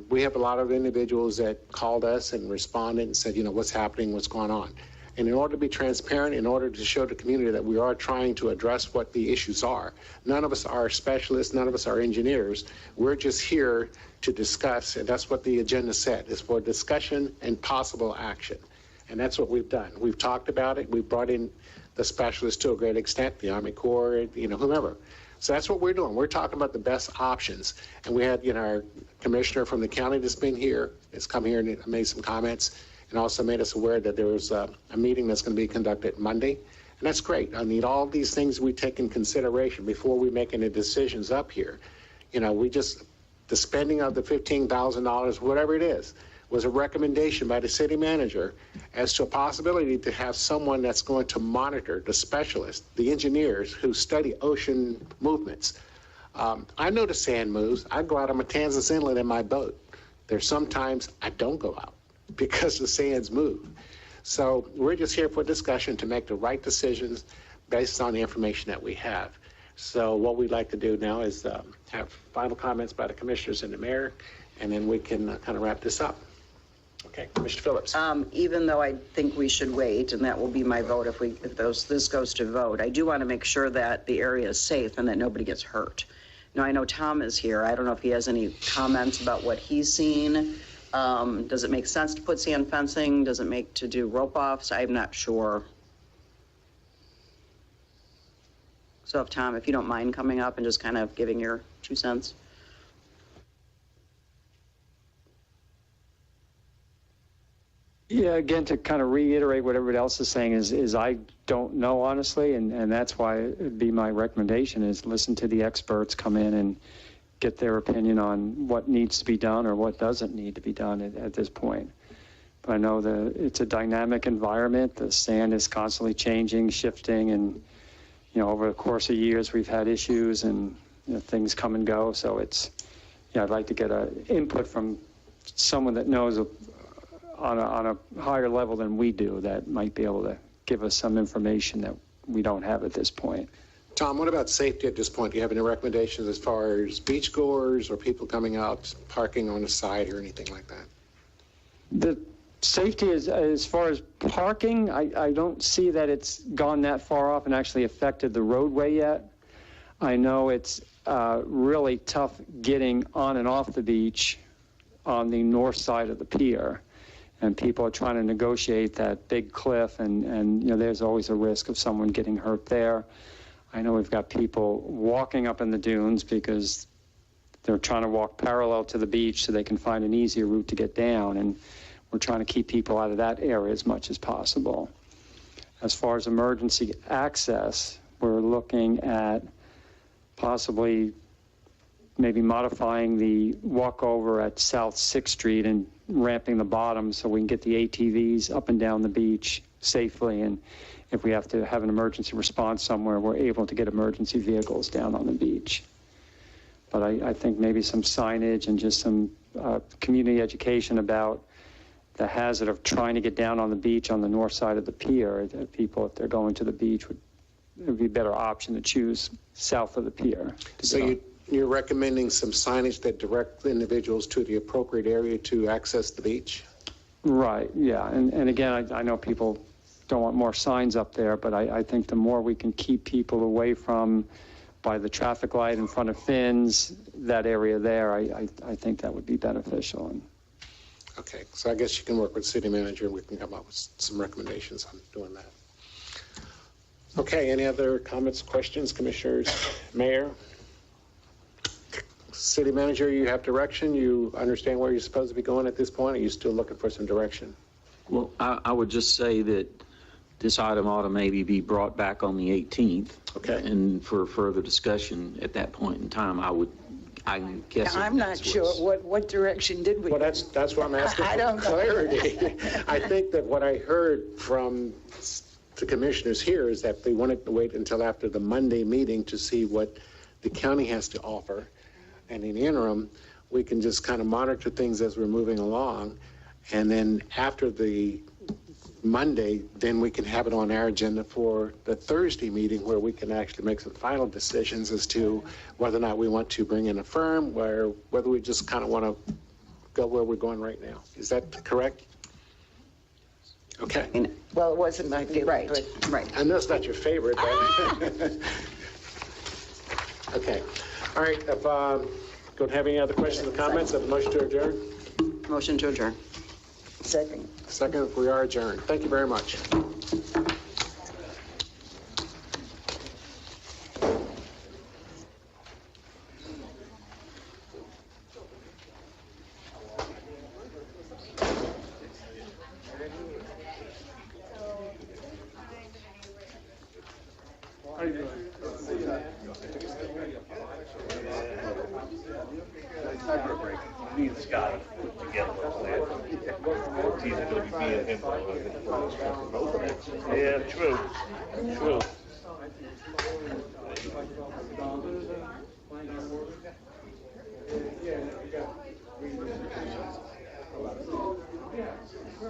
We have a lot of individuals that called us and responded and said, what's happening, what's going on. And in order to be transparent, in order to show the community that we are trying to address what the issues are, none of us are specialists, none of us are engineers. We're just here to discuss, and that's what the agenda said, is for discussion and possible action. And that's what we've done. We've talked about it. We've brought in the specialists to a great extent, the Army Corps, whomever. So that's what we're doing. We're talking about the best options. And we had, our commissioner from the county that's been here, has come here and made some comments, and also made us aware that there was a meeting that's going to be conducted Monday. And that's great. I mean, all these things we take in consideration before we make any decisions up here. The spending of the $15,000, whatever it is, was a recommendation by the city manager as to a possibility to have someone that's going to monitor the specialists, the engineers who study ocean movements. I know the sand moves. I go out on Matanzas Inlet in my boat. There's sometimes I don't go out because the sands move. So we're just here for discussion to make the right decisions based on the information that we have. So what we'd like to do now is have final comments by the commissioners and the mayor, and then we can kind of wrap this up. Okay, Commissioner Phillips. Even though I think we should wait, and that will be my vote if this goes to vote, I do want to make sure that the area is safe and that nobody gets hurt. Now, I know Tom is here. I don't know if he has any comments about what he's seen. Does it make sense to put sand fencing? Does it make to do rope-offs? I'm not sure. So if Tom, if you don't mind coming up and just kind of giving your 2 cents. Yeah, again, to kind of reiterate what everybody else is saying is I don't know, honestly, and that's why it'd be my recommendation is listen to the experts, come in and get their opinion on what needs to be done or what doesn't need to be done at this point. But I know it's a dynamic environment. The sand is constantly changing, shifting, and over the course of years we've had issues and things come and go. So I'd like to get an input from someone that knows on a higher level than we do that might be able to give us some information that we don't have at this point. Tom, what about safety at this point? Do you have any recommendations as far as beachgoers or people coming out, parking on the side or anything like that? The safety is, as far as parking, I don't see that it's gone that far off and actually affected the roadway yet. I know it's really tough getting on and off the beach on the north side of the pier. And people are trying to negotiate that big cliff, and there's always a risk of someone getting hurt there. I know we've got people walking up in the dunes because they're trying to walk parallel to the beach so they can find an easier route to get down, and we're trying to keep people out of that area as much as possible. As far as emergency access, we're looking at possibly maybe modifying the walkover at South 6th Street and ramping the bottom so we can get the ATVs up and down the beach safely. And if we have to have an emergency response somewhere, we're able to get emergency vehicles down on the beach. But I think maybe some signage and just some community education about the hazard of trying to get down on the beach on the north side of the pier. That people, if they're going to the beach, it would be a better option to choose south of the pier. So you're recommending some signage that direct individuals to the appropriate area to access the beach? Right, yeah. And again, I know people don't want more signs up there, but I think the more we can keep people away from by the traffic light in front of Finn's, that area there, I think that would be beneficial. Okay, so I guess you can work with the city manager and we can come up with some recommendations on doing that. Okay, any other comments, questions, commissioners, mayor? City manager, you have direction? You understand where you're supposed to be going at this point? Or are you still looking for some direction? Well, I would just say that this item ought to maybe be brought back on the 18th. Okay. And for further discussion at that point in time, I'm guessing. I'm not that's sure, what's- what direction did we? Well, that's what I'm asking I for don't know. clarity. I think that what I heard from the commissioners here is that they wanted to wait until after the Monday meeting to see what the county has to offer. And in the interim, we can just kind of monitor things as we're moving along. And then after the Monday, then we can have it on our agenda for the Thursday meeting where we can actually make some final decisions as to whether or not we want to bring in a firm, whether we just kind of want to go where we're going right now. Is that correct? Okay. Well, it wasn't my favorite. But Right. I know it's not your favorite, but. Okay. All right. If, don't have any other questions or comments, have a motion to adjourn? Motion to adjourn. second. Second, we are adjourned. Thank you very much. Me and Scott put together a plan. It's either going to be me and him. Yeah, true, true.